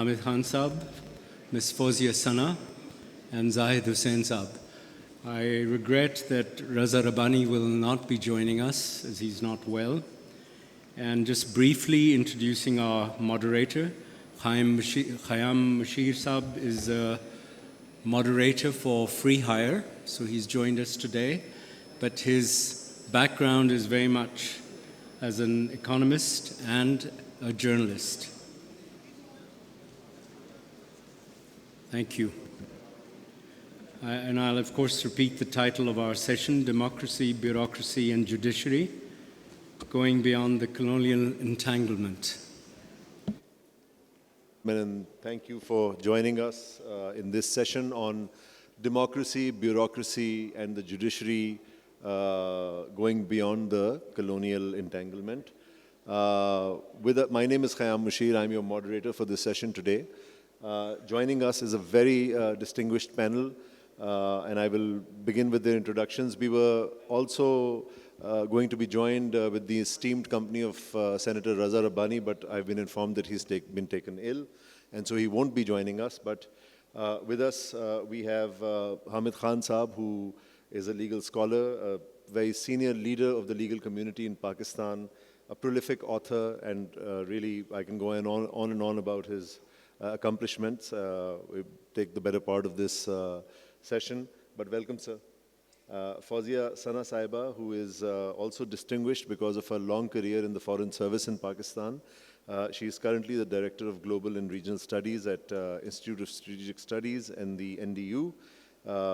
Hamid Khan Saab, Ms. Fawzia Sana, and Zahid Hussain Saab. I regret that Raza Rabbani will not be joining us as he's not well. And just briefly introducing our moderator, Khayyam Mushir Saab is a moderator for Free Hire, so he's joined us today. But his background is very much as an economist and a journalist. Thank you. And I'll, of course, repeat the title of our session, Democracy, Bureaucracy, and Judiciary, Going Beyond the Colonial Entanglement. And thank you for joining us in this session on democracy, bureaucracy, and the judiciary going beyond the colonial entanglement. My name is Khayyam Mushir. I'm your moderator for this session today. Joining us is a very distinguished panel, and I will begin with their introductions. We were also going to be joined with the esteemed company of Senator Raza Rabbani, but I've been informed that he's been taken ill, and so he won't be joining us. But with us, we have Hamid Khan Saab, who is a legal scholar, a very senior leader of the legal community in Pakistan, a prolific author, and really I can go on and on about his accomplishments. We take the better part of this session, but welcome, sir. Fawzia Sana Saiba, who is also distinguished because of her long career in the Foreign Service in Pakistan. She is currently the Director of Global and Regional Studies at Institute of Strategic Studies and the NDU.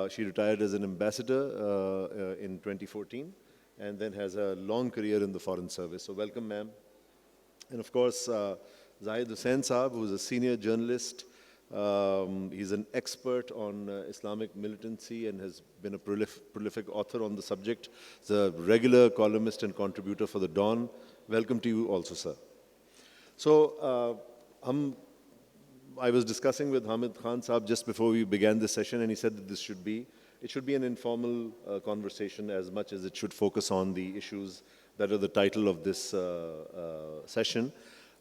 She retired as an ambassador in 2014 and then has a long career in the Foreign Service. So welcome, ma'am. And of course, Zahid Hussain Saab, who is a senior journalist. He's an expert on Islamic militancy and has been a prolific author on the subject. He's a regular columnist and contributor for The Dawn. Welcome to you also, sir. So, I was discussing with Hamid Khan Saab just before we began this session, and he said that it should be an informal conversation as much as it should focus on the issues that are the title of this session.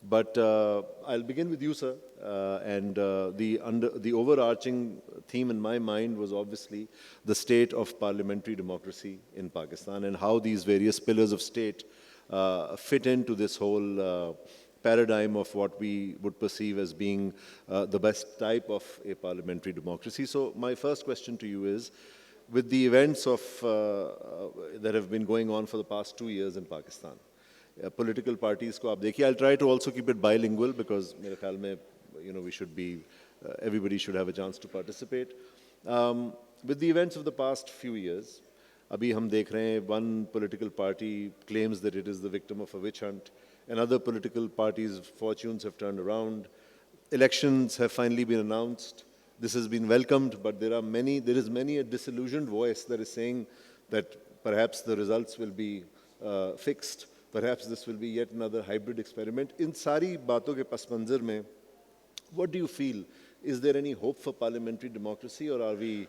But I'll begin with you, sir. The overarching theme in my mind was obviously the state of parliamentary democracy in Pakistan and how these various pillars of state fit into this whole paradigm of what we would perceive as being the best type of a parliamentary democracy. So my first question to you is, with the events that have been going on for the past 2 years in Pakistan, political parties ko aap dekhiye. I'll try to also keep it bilingual because mere khayal mein, we should be, everybody should have a chance to participate. With the events of the past few years, abhi hum dekh rahe hain, one political party claims that it is the victim of a witch hunt, and other political parties' fortunes have turned around. Elections have finally been announced. This has been welcomed, but there is many a disillusioned voice that is saying that perhaps the results will be fixed. Perhaps this will be yet another hybrid experiment. In sari baaton ke pas manzar mein, what do you feel? Is there any hope for parliamentary democracy, or are we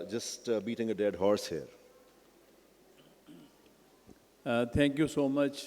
just beating a dead horse here? Thank you so much.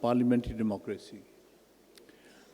parliamentary democracy.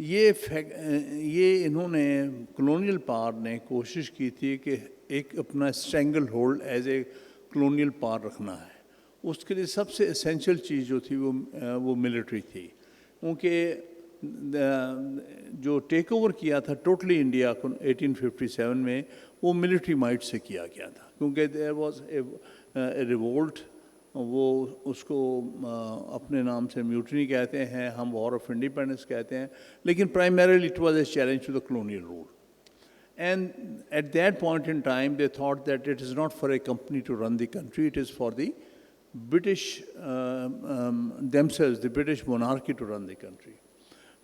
یہ انہوں نے colonial power نے کوشش کی تھی کہ ایک اپنا strangle hold as a colonial power رکھنا ہے. اس کے لیے سب سے اسینشیل چیز جو تھی وہ ملٹری تھی, کیونکہ جو ٹیک اوور کیا تھا ٹوٹلی انڈیا کو 1857 میں وہ ملٹری مائٹ سے کیا گیا تھا, کیونکہ دیر واز اے ریوولٹ, وہ اس کو اپنے نام سے میوٹنی کہتے ہیں, ہم وار آف انڈیپینڈنس کہتے ہیں, لیکن primarily it was a challenge to the colonial rule. And at that point in time, they thought that it is not for a company to run the country, it is for the British themselves, the British monarchy to run the country.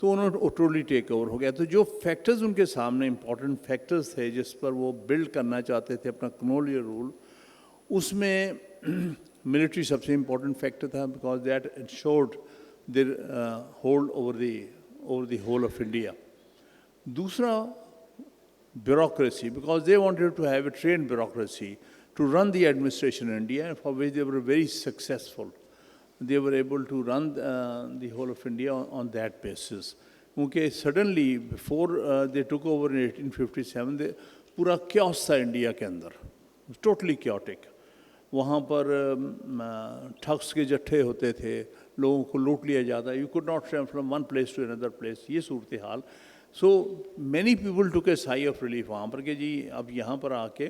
تو انہوں نے totally take over ہو گیا. تو جو factors ان کے سامنے important factors تھے جس پر وہ بلڈ کرنا چاہتے تھے اپنا کلونیل رول, اس میں ملٹری سب سے امپورٹنٹ فیکٹر تھا, because that ensured their hold over the whole of India. دوسرا bureaucracy, because they wanted to have a trained bureaucracy to run the administration in India, for which they were very successful. They were able to run the whole of India on that basis. کیونکہ suddenly before they took over in 1857, پورا chaos تھا India کے اندر, totally chaotic. وہاں پر ٹھگس کے جٹھے ہوتے تھے, لوگوں کو لوٹ لیا جاتا, you could not travel from one place to another place, یہ صورتحال. سو مینی پیپل ٹوک اے سائی آف ریلیف وہاں پر کہ جی اب یہاں پر آ کے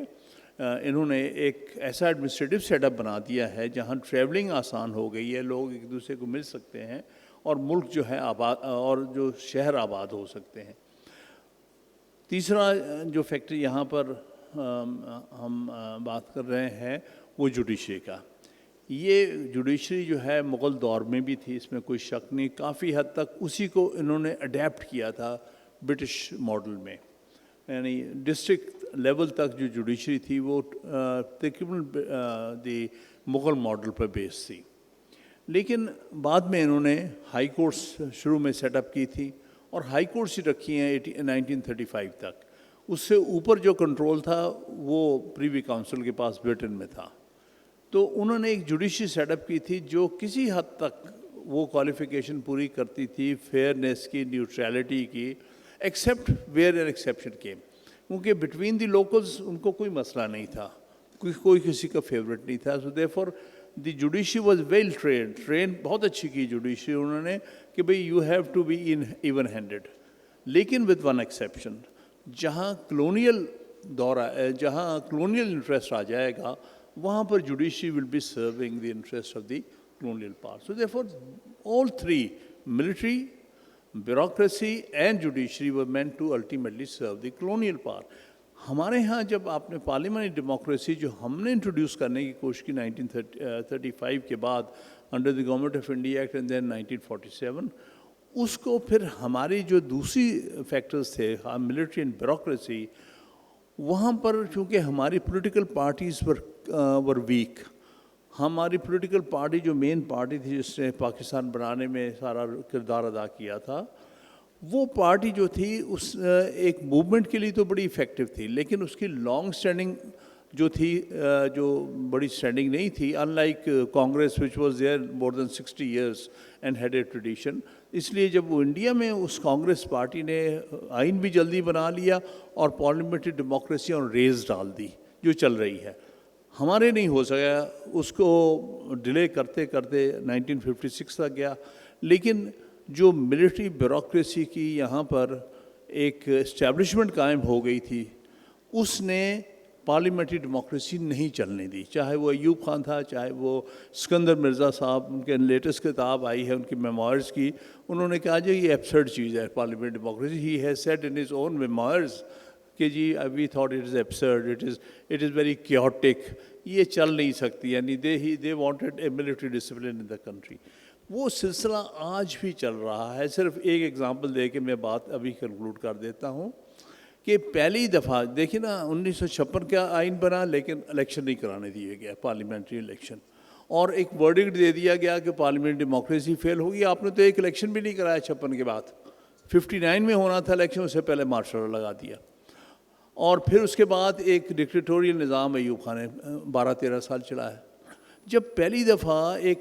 انہوں نے ایک ایسا ایڈمنسٹریٹو سیٹ اپ بنا دیا ہے جہاں ٹریولنگ آسان ہو گئی ہے, لوگ ایک دوسرے کو مل سکتے ہیں, اور ملک جو ہے آباد اور جو شہر آباد ہو سکتے ہیں. تیسرا جو فیکٹر یہاں پر ہم بات کر رہے ہیں وہ جوڈیشری کا. یہ جوڈیشری جو ہے مغل دور میں بھی تھی, اس میں کوئی شک نہیں, کافی حد تک اسی کو انہوں نے اڈیپٹ کیا تھا برٹش ماڈل میں. یعنی ڈسٹرکٹ لیول تک جو جوڈیشری تھی وہ تقریباً دی مغل ماڈل پر بیس تھی. لیکن بعد میں انہوں نے ہائی کورٹس شروع میں سیٹ اپ کی تھی, اور ہائی کورٹس ہی رکھی ہیں 1935 تک. اس سے اوپر جو کنٹرول تھا وہ پریوی کاؤنسل کے پاس برٹن میں تھا. تو انہوں نے ایک جوڈیشری سیٹ اپ کی تھی جو کسی حد تک وہ کوالیفیکیشن پوری کرتی تھی فیئرنیس کی, نیوٹرلٹی کی, accept where an exception came. کیونکہ بٹوین دی لوکلز ان کو کوئی مسئلہ نہیں تھا, کوئی کسی کا فیوریٹ نہیں تھا. So there for the judiciary was well train بہت اچھی کی جوڈیشری انہوں نے کہ بھئی you have to be in even handed. لیکن ود ون ایکسیپشن, جہاں کلونیل دور جہاں کلونیل انٹرسٹ آ جائے گا وہاں پر judiciary will be serving the interest of the colonial power. So therefore, all three, military, bureaucracy and judiciary were meant to ultimately serve the colonial power. ہمارے ہاں جب آپ نے پارلیمنٹری ڈیموکریسی جو ہم نے انٹروڈیوس کرنے کی کوشش کی 1935 کے بعد under the government of India act and then 1947, اس کو پھر ہماری جو دوسری فیکٹرز تھے ملٹری اینڈ بیوروکریسی, وہاں پر چونکہ ہماری پولیٹیکل پارٹیز ور ویک. ہماری پولیٹیکل پارٹی جو مین پارٹی تھی جس نے پاکستان بنانے میں سارا کردار ادا کیا تھا, وہ پارٹی جو تھی اس ایک موومنٹ کے لیے تو بڑی افیکٹو تھی, لیکن اس کی لانگ اسٹینڈنگ جو تھی جو بڑی اسٹینڈنگ نہیں تھی, in like Congress which was there more than 60 years and had a tradition. اس لیے جب وہ انڈیا میں اس کانگریس پارٹی نے آئین بھی جلدی بنا لیا اور پارلیمنٹری ڈیموکریسی اور ریز ڈال دی جو چل رہی ہے. ہمارے نہیں ہو سکا, اس کو ڈیلے کرتے کرتے 1956 تک گیا. لیکن جو ملٹری بیوروکریسی کی یہاں پر ایک اسٹیبلشمنٹ قائم ہو گئی تھی, اس نے پارلیمنٹری ڈیموکریسی نہیں چلنے دی. چاہے وہ ایوب خان تھا, چاہے وہ اسکندر مرزا صاحب, ان کے لیٹسٹ کتاب آئی ہے ان کی میموائرز کی, انہوں نے کہا جی یہ ایبسرڈ چیز ہے parliamentary democracy. He has said in his own memoirs کہ جی we thought it is absurd, it is very chaotic, یہ چل نہیں سکتی. یعنی they wanted a military discipline in the country. وہ سلسلہ آج بھی چل رہا ہے. صرف ایک ایگزامپل دے کے میں بات ابھی کنکلوڈ کر دیتا ہوں کہ پہلی دفعہ دیکھیں نا 1956 کا آئین بنا, لیکن الیکشن نہیں کرانے دیے گیا, پارلیمنٹری الیکشن, اور ایک ورڈکٹ دے دیا گیا کہ پارلیمنٹ ڈیموکریسی فیل ہوگی. آپ نے تو ایک الیکشن بھی نہیں کرایا 56 کے بعد. 59 میں ہونا تھا الیکشن, اس سے پہلے مارشل لا لگا دیا. اور پھر اس کے بعد ایک ڈکٹیٹوریل نظام ایوب خان نے 12-13 سال چلایا. جب پہلی دفعہ ایک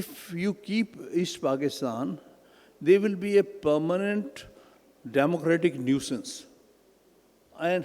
if you keep East Pakistan, they will be a permanent democratic nuisance. And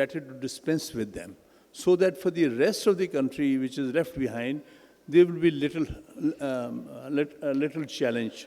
better to dispense with them, so that for the rest of the country which is left behind, there will be little challenge.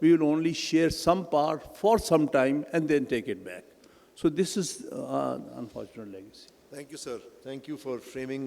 we will only share some power for some time and then take it back. So this is unfortunate legacy. Thank you, sir. Thank you for framing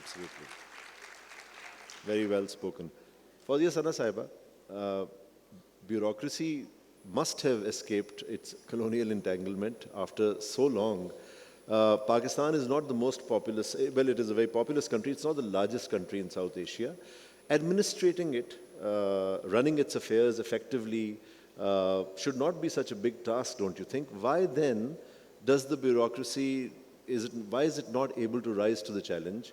Absolutely. Very well spoken. Fawzia Sana Sahiba, bureaucracy must have escaped its colonial entanglement after so long. Pakistan is not the most populous, well, it is a very populous country. It's not the largest country in South Asia. Administrating it, running its affairs effectively should not be such a big task, don't you think? Why then does the bureaucracy, why is it not able to rise to the challenge?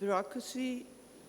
Bureaucracy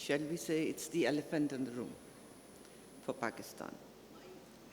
shall we say, it's the elephant in the room for Pakistan.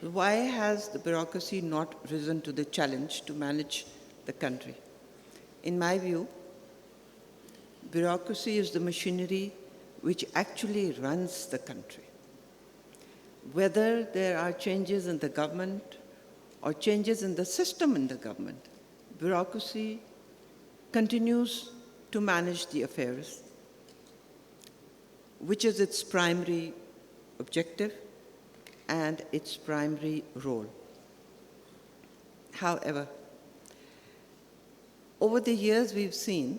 Why has the bureaucracy not risen to the challenge to manage the country? In my view, bureaucracy is the machinery which actually runs the country. Whether there are changes in the government or changes in the system in the government, bureaucracy continues to manage the affairs, which is its primary objective and its primary role. However, over the years we've seen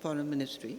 foreign ministry,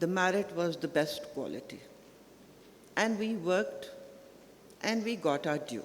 the merit was the best quality, and we worked and we got our due.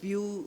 view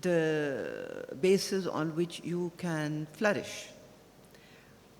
the basis on which you can flourish.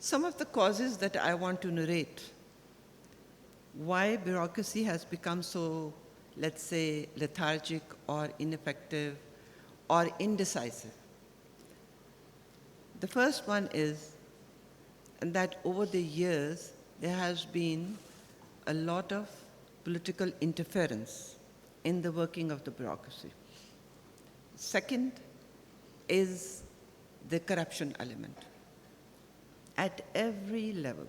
some of the causes that I want to narrate why bureaucracy has become so, let's say, lethargic or ineffective or indecisive. The first one is that over the years there has been a lot of political interference in the working of the bureaucracy. Second is the corruption element at every level.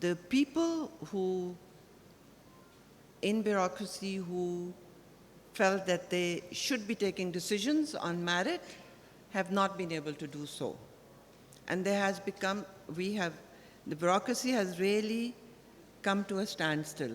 the people who in bureaucracy who felt that they should be taking decisions on merit have not been able to do so. And there has become, the bureaucracy has really come to a standstill.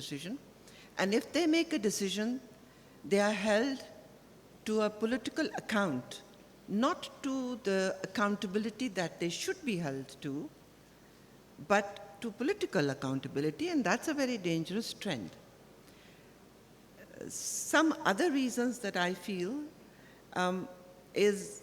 decision. And if they make a decision, they are held to a political account, not to the accountability that they should be held to, but to political accountability, and that's a very dangerous trend. Some other reasons that I feel is,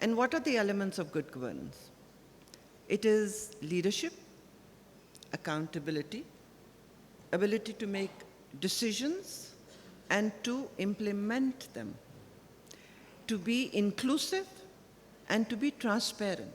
And what are the elements of good governance? It is leadership, accountability, ability to make decisions and to implement them, to be inclusive and to be transparent.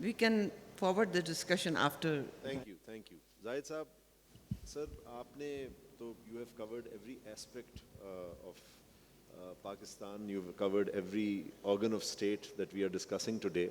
We can forward the discussion after. Thank you. Zahid Saab, sir, you have covered every aspect of Pakistan. You've covered every organ of state that we are discussing today.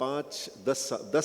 5-10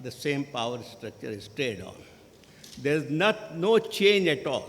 the same power structure is stayed on. There is no change at all.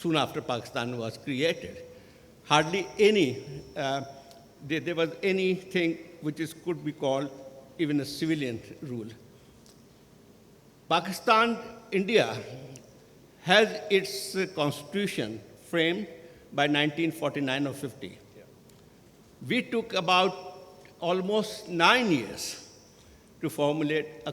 soon after Pakistan was created. Hardly there was anything which could be called even a civilian rule. Pakistan, India, has its constitution framed by 1949 or 50. We took about almost 9 years to formulate a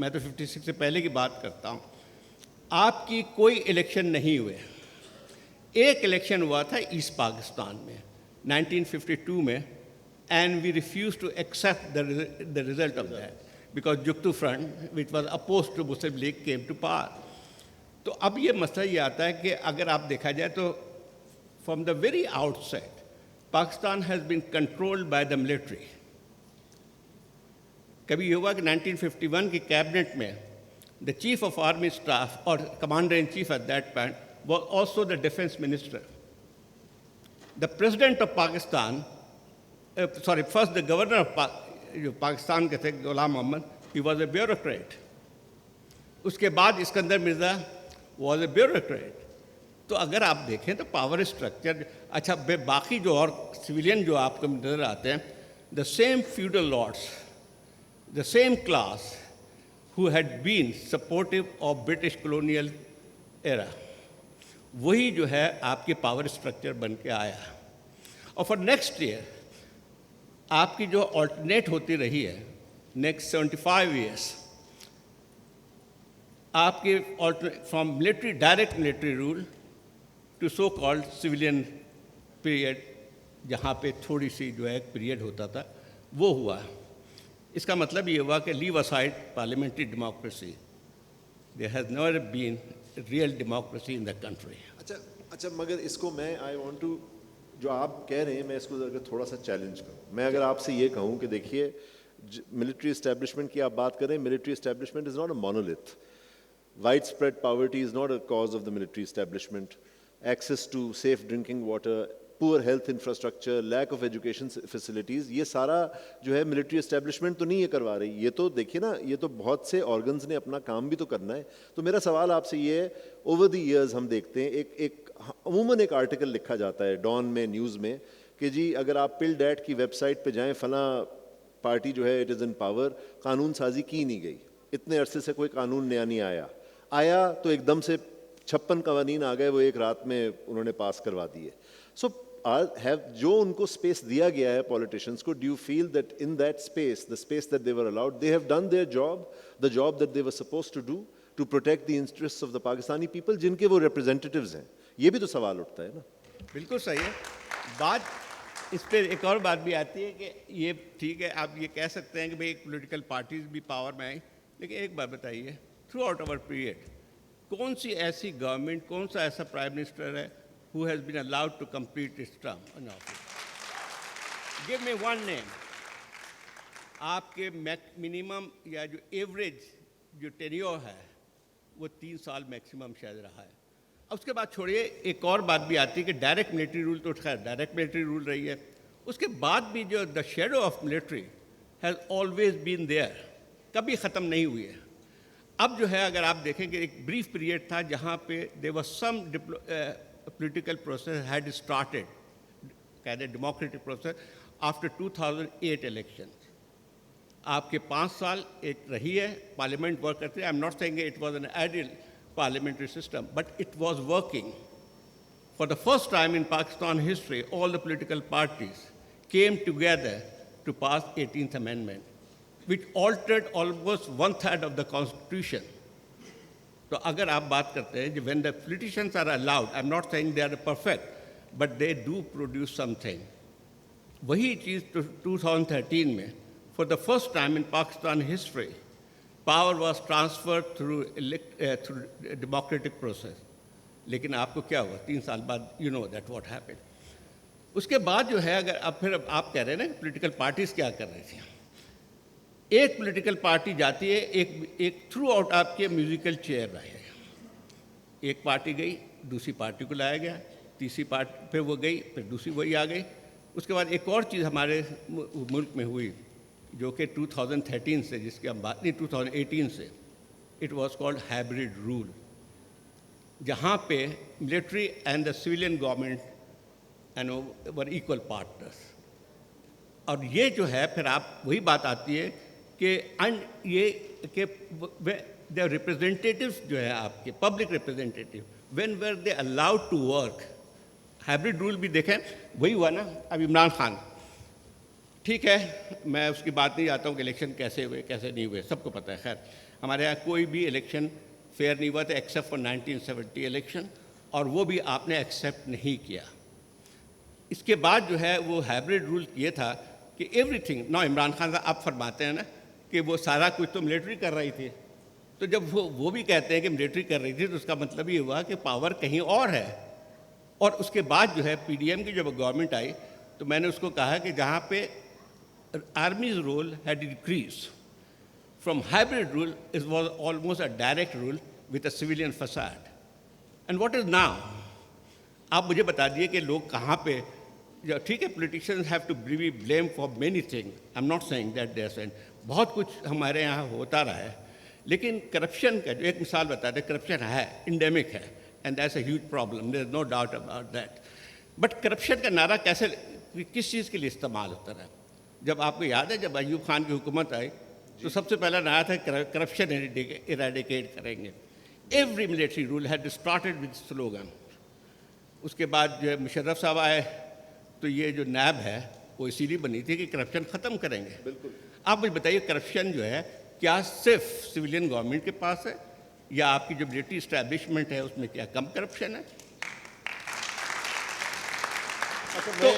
میں تو 56 سے پہلے کی بات کرتا ہوں، آپ کی کوئی الیکشن نہیں ہوئے. ایک الیکشن ہوا تھا ایسٹ پاکستان میں 1952 میں، and we refuse to accept the result of that because Juktu Front, which was opposed to Muslim League, came to power. تو اب یہ مسئلہ یہ آتا ہے کہ اگر آپ دیکھا جائے تو from the very outset Pakistan has been controlled by the military. کبھی یہ ہوا کہ 1951 کی کیبنٹ میں the chief of army staff اور commander in chief at that point was also the defence minister. The president of Pakistan first the governor of جو پاکستان کے تھے غلام محمد، ہی واز اے بیوروکریٹ. اس کے بعد Iskander Mirza was a bureaucrat. تو اگر آپ دیکھیں تو پاور اسٹرکچر اچھا باقی جو اور سویلین جو آپ کو نظر آتے ہیں، the same feudal lords, the same class who had been supportive of British colonial era, وہی جو ہے آپ کے پاور اسٹرکچر بن کے آیا. اور فار نیکسٹ ایئر آپ کی جو آلٹرنیٹ ہوتی رہی ہے نیکسٹ 75 ایئرس، آپ کے from military direct military rule to so called civilian period, جہاں پہ تھوڑی سی جو ہے ایک پیریڈ ہوتا تھا وہ ہوا. اس کا مطلب یہ ہوا کہ leave aside parliamentary democracy, there has never been real democracy in the country. اچھا مگر اس کو میں آئی وانٹ ٹو، جو آپ کہہ رہے ہیں میں اس کو اگر تھوڑا سا چیلنج کروں. میں اگر آپ سے یہ کہوں کہ دیکھیے ملٹری اسٹیبلشمنٹ کی آپ بات کریں، military establishment is not a monolith. Widespread poverty is not a cause of the military establishment. Access to safe drinking water, poor health infrastructure, lack of education facilities, یہ سارا جو ہے military establishment تو نہیں یہ کروا رہی. یہ تو دیکھیے نا، یہ تو بہت سے آرگنز نے اپنا کام بھی تو کرنا ہے. تو میرا سوال آپ سے یہ ہے، اوور دی ایئرز ہم دیکھتے ہیں ایک عموماً ایک آرٹیکل لکھا جاتا ہے ڈان میں، نیوز میں، کہ جی اگر آپ پل ڈیٹ کی ویب سائٹ پہ جائیں، فلاں پارٹی جو ہے اٹ از ان پاور، قانون سازی کی نہیں گئی، اتنے عرصے سے کوئی قانون نیا نہیں آیا تو ایک دم سے 56 قوانین آ گئے، وہ ایک رات میں انہوں نے پاس کروا دیے. سو جو ان کو اسپیس دیا گیا ہے پالیٹیشینس کو، do you feel that in that space, the space that they were allowed, they have done their job, the job that they were suppose to do to protect the interest of the Pakistani people, جن کے وہ representatives ہیں؟ یہ بھی تو سوال اٹھتا ہے نا. بالکل صحیح ہے. بات اس پہ ایک اور بات بھی آتی ہے کہ یہ ٹھیک ہے آپ یہ کہہ سکتے ہیں کہ بھئی ایک پولیٹیکل پارٹیز بھی پاور میں آئی، لیکن ایک بات بتائیے، تھرو آؤٹ آور پیریڈ کون سی ایسی گورنمنٹ، کون سا ایسا پرائم منسٹر ہے who has been allowed to complete its term in office? Give me one name. آپ کے منیمم یا جو ایوریج جو ٹینیور ہے وہ 3 سال میکسیمم شاید رہا ہے. اب اس کے بعد چھوڑیے، ایک اور بات بھی آتی ہے کہ ڈائریکٹ ملٹری رول تو خیر ڈائریکٹ ملٹری رول رہی ہے، اس کے بعد بھی جو the shadow of military has always been there, کبھی ختم نہیں ہوئی ہے. اب جو ہے اگر آپ دیکھیں کہ ایک بریف پیریڈ تھا جہاں پہ there was some political process had started, kind of democratic process, after 2008 elections. آپ کے 5 سال ایک رہی ہے پارلیمنٹ ورک کرتے ہیں. I am not saying it was an ideal parliamentary system, but it was working. For the first time in Pakistan history, all the political parties came together to pass 18th Amendment, which altered almost 1/3 of the Constitution. تو اگر آپ بات کرتے ہیں کہ when the politicians are allowed, I'm not saying they are perfect, but they do produce something. وہی چیز 2013 میں for the first time in Pakistan history, power was transferred through democratic process. لیکن آپ کو کیا ہوا 3 سال بعد؟ you know that what happened. اس کے بعد جو ہے اگر اب پھر آپ کہہ رہے ہیں نا کہ پولیٹیکل پارٹیز کیا کر رہی تھیں، ایک پولیٹیکل پارٹی جاتی ہے، ایک تھرو آؤٹ آپ کے میوزیکل چیئر رہے، ایک پارٹی گئی، دوسری پارٹی کو لایا گیا، تیسری پارٹی پھر وہ گئی، پھر دوسری وہی آ گئی. اس کے بعد ایک اور چیز ہمارے ملک میں ہوئی جو کہ 2013 سے، جس کی ہم بات نہیں 2018 سے، it was called hybrid rule, جہاں پہ military and the civilian government and were equal partners. اور یہ جو ہے پھر آپ وہی بات آتی ہے کہ یہ کہ دا ریپرزینٹیٹیوز جو ہے آپ کے public representative when were they allowed to work. Hybrid rule بھی دیکھیں وہی ہوا نا. اب عمران خان، ٹھیک ہے میں اس کی بات نہیں جاتا ہوں کہ الیکشن کیسے ہوئے کیسے نہیں ہوئے، سب کو پتہ ہے. خیر ہمارے یہاں کوئی بھی الیکشن فیئر نہیں ہوا تھا ایکسیپٹ فار 1970 الیکشن, اور وہ بھی آپ نے ایکسیپٹ نہیں کیا. اس کے بعد جو ہے وہ ہائبرڈ رول یہ تھا کہ ایوری تھنگ نا, عمران خان صاحب آپ فرماتے ہیں نا کہ وہ سارا کچھ تو ملٹری کر رہی تھی, تو جب وہ بھی کہتے ہیں کہ ملٹری کر رہی تھی تو اس کا مطلب یہ ہوا کہ پاور کہیں اور ہے. اور اس کے بعد جو ہے پی ڈی ایم کی جب گورنمنٹ آئی تو میں نے اس کو کہا کہ جہاں پہ army's rule had increase from hybrid rule, it was almost a direct rule with a civilian facade. And what is now? آپ مجھے بتا دیے کہ لوگ کہاں پہ, ٹھیک ہے politicians have to be blame for many thing, I am not saying that they are saints, بہت کچھ ہمارے یہاں ہوتا رہا ہے, لیکن کرپشن کا جو ایک مثال بتاتے ہیں, کرپشن ہے انڈیمک ہے and that's a huge problem, there is no doubt about that. But corruption کا نعرہ کیسے, کس چیز کے لیے استعمال ہوتا رہا؟ جب آپ کو یاد ہے جب ایوب خان کی حکومت آئی تو سب سے پہلا نعرہ تھا کرپشن ایریڈیکیٹ کریں گے. Every military rule had started with slogan. اس کے بعد جو ہے مشرف صاحب آئے تو یہ جو نیب ہے وہ اسی لیے بنی تھی کہ کرپشن ختم کریں گے. بالکل. آپ مجھے بتائیے کرپشن جو ہے کیا صرف سویلین گورنمنٹ کے پاس ہے, یا آپ کی جو ملٹری اسٹیبلشمنٹ ہے اس میں کیا کم کرپشن ہے؟ تو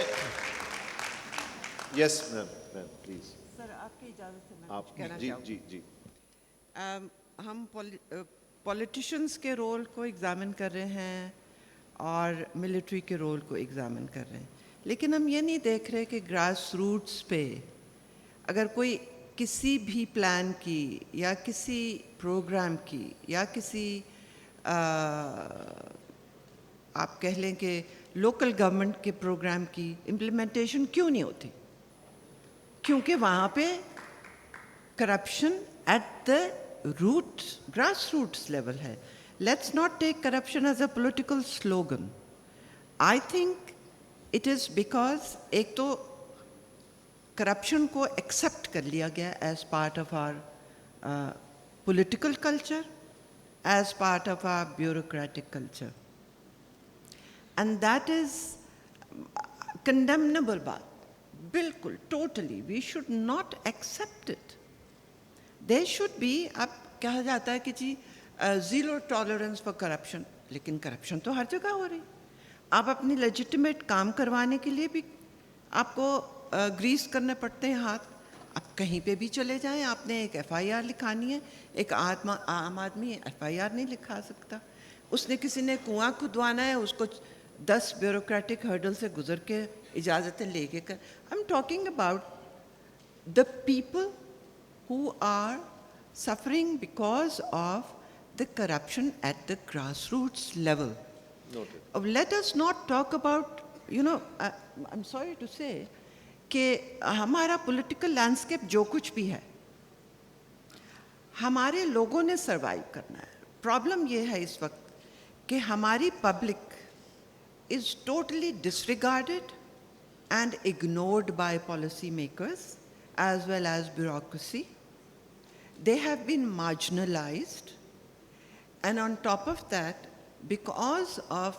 یس میم پلیز. سر آپ کی اجازت سے میں آپ کچھ کہنا جی چاہوں جی جی. ہم پولیٹیشنس کے رول کو ایگزامن کر رہے ہیں اور ملٹری کے رول کو ایگزامن کر رہے ہیں, لیکن ہم یہ نہیں دیکھ رہے کہ گراس روٹس پہ اگر کوئی کسی بھی پلان کی یا کسی پروگرام کی یا کسی آپ کہہ لیں کہ لوکل گورنمنٹ کے پروگرام کی امپلیمنٹیشن کیوں نہیں ہوتی, کیونکہ وہاں پہ corruption at the root grass roots level ہے. Let's not take corruption as a political slogan. I think it is because ایک تو کرپشن کو ایکسیپٹ کر لیا گیا as part of our political culture, as part of our bureaucratic culture, and that is condemnable بات. بالکل totally we should not accept it. There should be, اب کہا جاتا ہے کہ جی زیرو ٹالرنس فار کرپشن, لیکن کرپشن تو ہر جگہ ہو رہی. آپ اپنی لیجیٹیمیٹ کام کروانے کے لیے بھی آپ کو گریس کرنے پڑتے ہیں ہاتھ. آپ کہیں پہ بھی چلے جائیں, آپ نے ایک ایف آئی آر لکھانی ہے, ایک عام آدمی ایف آئی آر نہیں لکھا سکتا. اس نے کسی نے کنواں کھدوانا ہے, اس کو 10 بیوروکریٹک ہرڈل سے گزر کے اجازتیں لے کے کر. I am talking about the people who are suffering because of the corruption at the grassroots level. Noted. Let us not talk about, I'm sorry to say, کہ ہمارا پولیٹیکل لینڈسکیپ جو کچھ بھی ہے ہمارے لوگوں نے سروائیو کرنا ہے. پرابلم یہ ہے اس وقت کہ ہماری public is totally disregarded and ignored by policy makers as well as bureaucracy. They have been marginalized, and on top of that, because of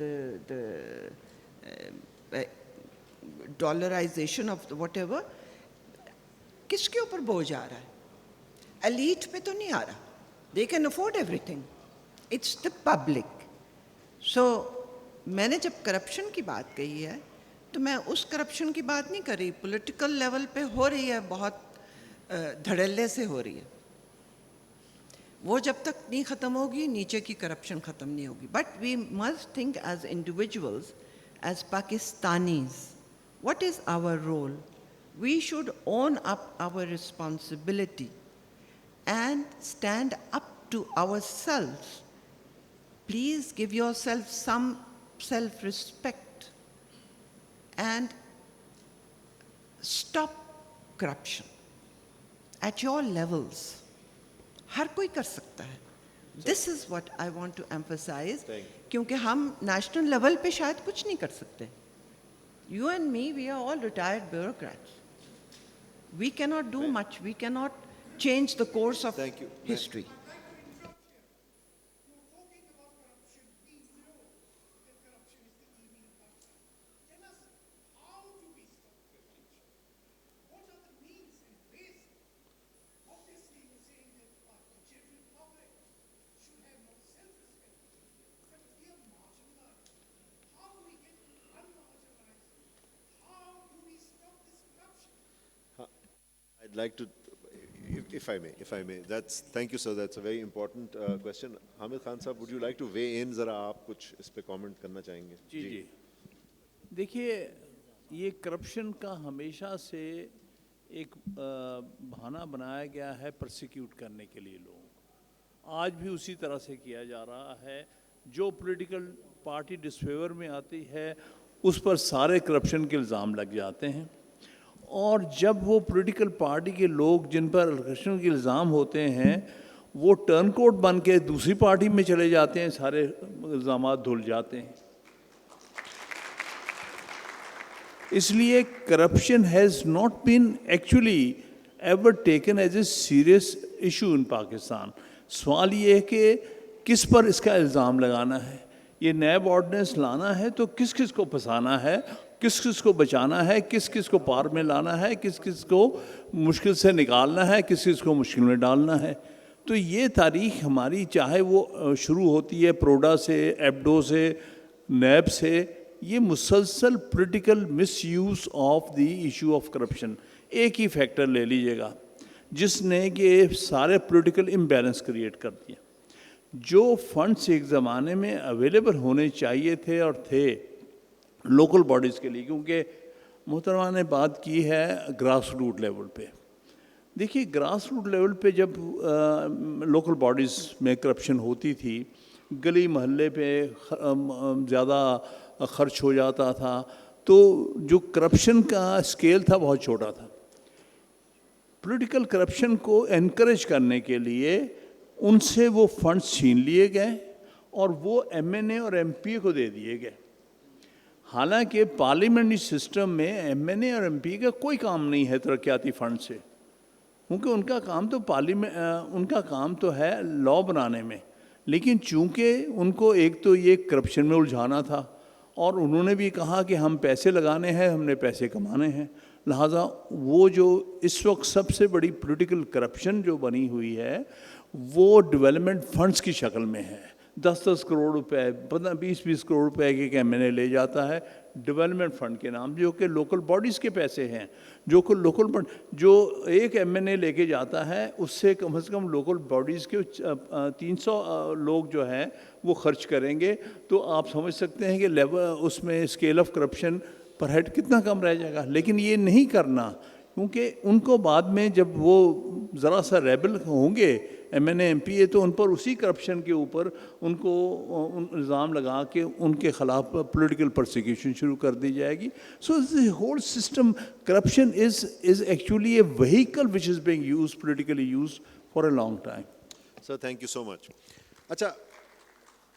the dollarization of whatever, کس کے اوپر بوجھ آ رہا ہے؟ elite پہ تو نہیں آ رہا. They can afford everything. It's the public. So میں نے جب کرپشن کی بات کہی ہے تو میں اس کرپشن کی بات نہیں کر رہی, پولیٹیکل لیول پہ ہو رہی ہے, بہت دھڑلے سے ہو رہی ہے. وہ جب تک نہیں ختم ہوگی نیچے کی کرپشن ختم نہیں ہوگی. But we must think as individuals, as Pakistanis, what is our role? We should own up our responsibility and stand up to ourselves. Please give yourself some self-respect and stop corruption at your levels. ہر کوئی کر سکتا ہے. This is what I want to emphasize. کیونکہ ہم national level پہ شاید کچھ نہیں کر سکتے. You and me, we are all retired bureaucrats. We cannot do much. We cannot change the course of history. I'd like to, if I may, thank you sir, that's a very important question. Hamid Khan sahab, would you like to weigh in? ذرا آپ کچھ اس پہ comment کرنا چاہیں گے؟ جی دیکھیے یہ corruption کا ہمیشہ سے ایک بہانہ بنایا گیا ہے پرسیکیوٹ کرنے کے لیے لوگ. آج بھی اسی طرح سے کیا جا رہا ہے. جو پولیٹیکل پارٹی ڈسفیور میں آتی ہے اس پر سارے کرپشن کے الزام لگ جاتے ہیں, اور جب وہ پولیٹیکل پارٹی کے لوگ جن پر کرپشن کے الزام ہوتے ہیں وہ ٹرن کوٹ بن کے دوسری پارٹی میں چلے جاتے ہیں, سارے الزامات دھل جاتے ہیں. اس لیے corruption has not been actually ever taken as a serious issue in Pakistan. سوال یہ ہے کہ کس پر اس کا الزام لگانا ہے. یہ نیب آرڈیننس لانا ہے تو کس کس کو پھنسانا ہے, کس کس کو بچانا ہے, کس کس کو پار میں لانا ہے, کس کس کو مشکل سے نکالنا ہے, کس کس کو مشکل میں ڈالنا ہے. تو یہ تاریخ ہماری چاہے وہ شروع ہوتی ہے پروڈا سے, ایبڈو سے, نیب سے, یہ مسلسل political miss use of the issue of corruption. ایک ہی فیکٹر لے لیجیے گا جس نے کہ سارے پولیٹیکل امبیلنس کریٹ کر دیا. جو فنڈس ایک زمانے میں اویلیبل ہونے چاہیے تھے اور تھے لوکل باڈیز کے لیے, کیونکہ محترمہ نے بات کی ہے گراس روٹ لیول پہ. دیکھیے گراس روٹ لیول پہ جب لوکل باڈیز میں کرپشن ہوتی تھی, گلی محلے پہ زیادہ خرچ ہو جاتا تھا, تو جو کرپشن کا اسکیل تھا بہت چھوٹا تھا. پولیٹیکل کرپشن کو انکریج کرنے کے لیے ان سے وہ فنڈس چھین لیے گئے اور وہ ایم این اے اور ایم پی اے کو دے دیے گئے. حالانکہ پارلیمنٹری سسٹم میں ایم این اے اور ایم پی اے کا کوئی کام نہیں ہے ترقیاتی فنڈ سے, کیونکہ ان کا کام تو ان کا کام تو ہے لا بنانے میں. لیکن چونکہ ان کو ایک تو یہ کرپشن میں الجھانا تھا, اور انہوں نے بھی کہا کہ ہم پیسے لگانے ہیں, ہم نے پیسے کمانے ہیں, لہٰذا وہ جو اس وقت سب سے بڑی پولیٹیکل کرپشن جو بنی ہوئی ہے وہ ڈیولپمنٹ فنڈز کی شکل میں ہے. 10-10 کروڑ روپے, 20-20 کروڑ روپے ایک ایم این اے لے جاتا ہے ڈیولپمنٹ فنڈ کے نام, جو کہ لوکل باڈیز کے پیسے ہیں. جو ایک ایم این اے لے کے جاتا ہے اس سے کم از کم لوکل باڈیز کے 300 لوگ جو ہیں وہ خرچ کریں گے. تو آپ سمجھ سکتے ہیں کہ لیول اس میں اسکیل آف کرپشن پر ہیڈ کتنا کم رہ جائے گا. لیکن یہ نہیں کرنا, کیونکہ ان کو بعد میں جب وہ ذرا سا ریبل ہوں گے M N A M P A, تو ان پر اسی کرپشن کے اوپر ان کو الزام لگا کے ان کے خلاف پولیٹیکل پرسیکیوشن شروع کر دی جائے گی. So the whole system corruption is actually a vehicle which is being use politically use for a long time. Sir thank you so much. اچھا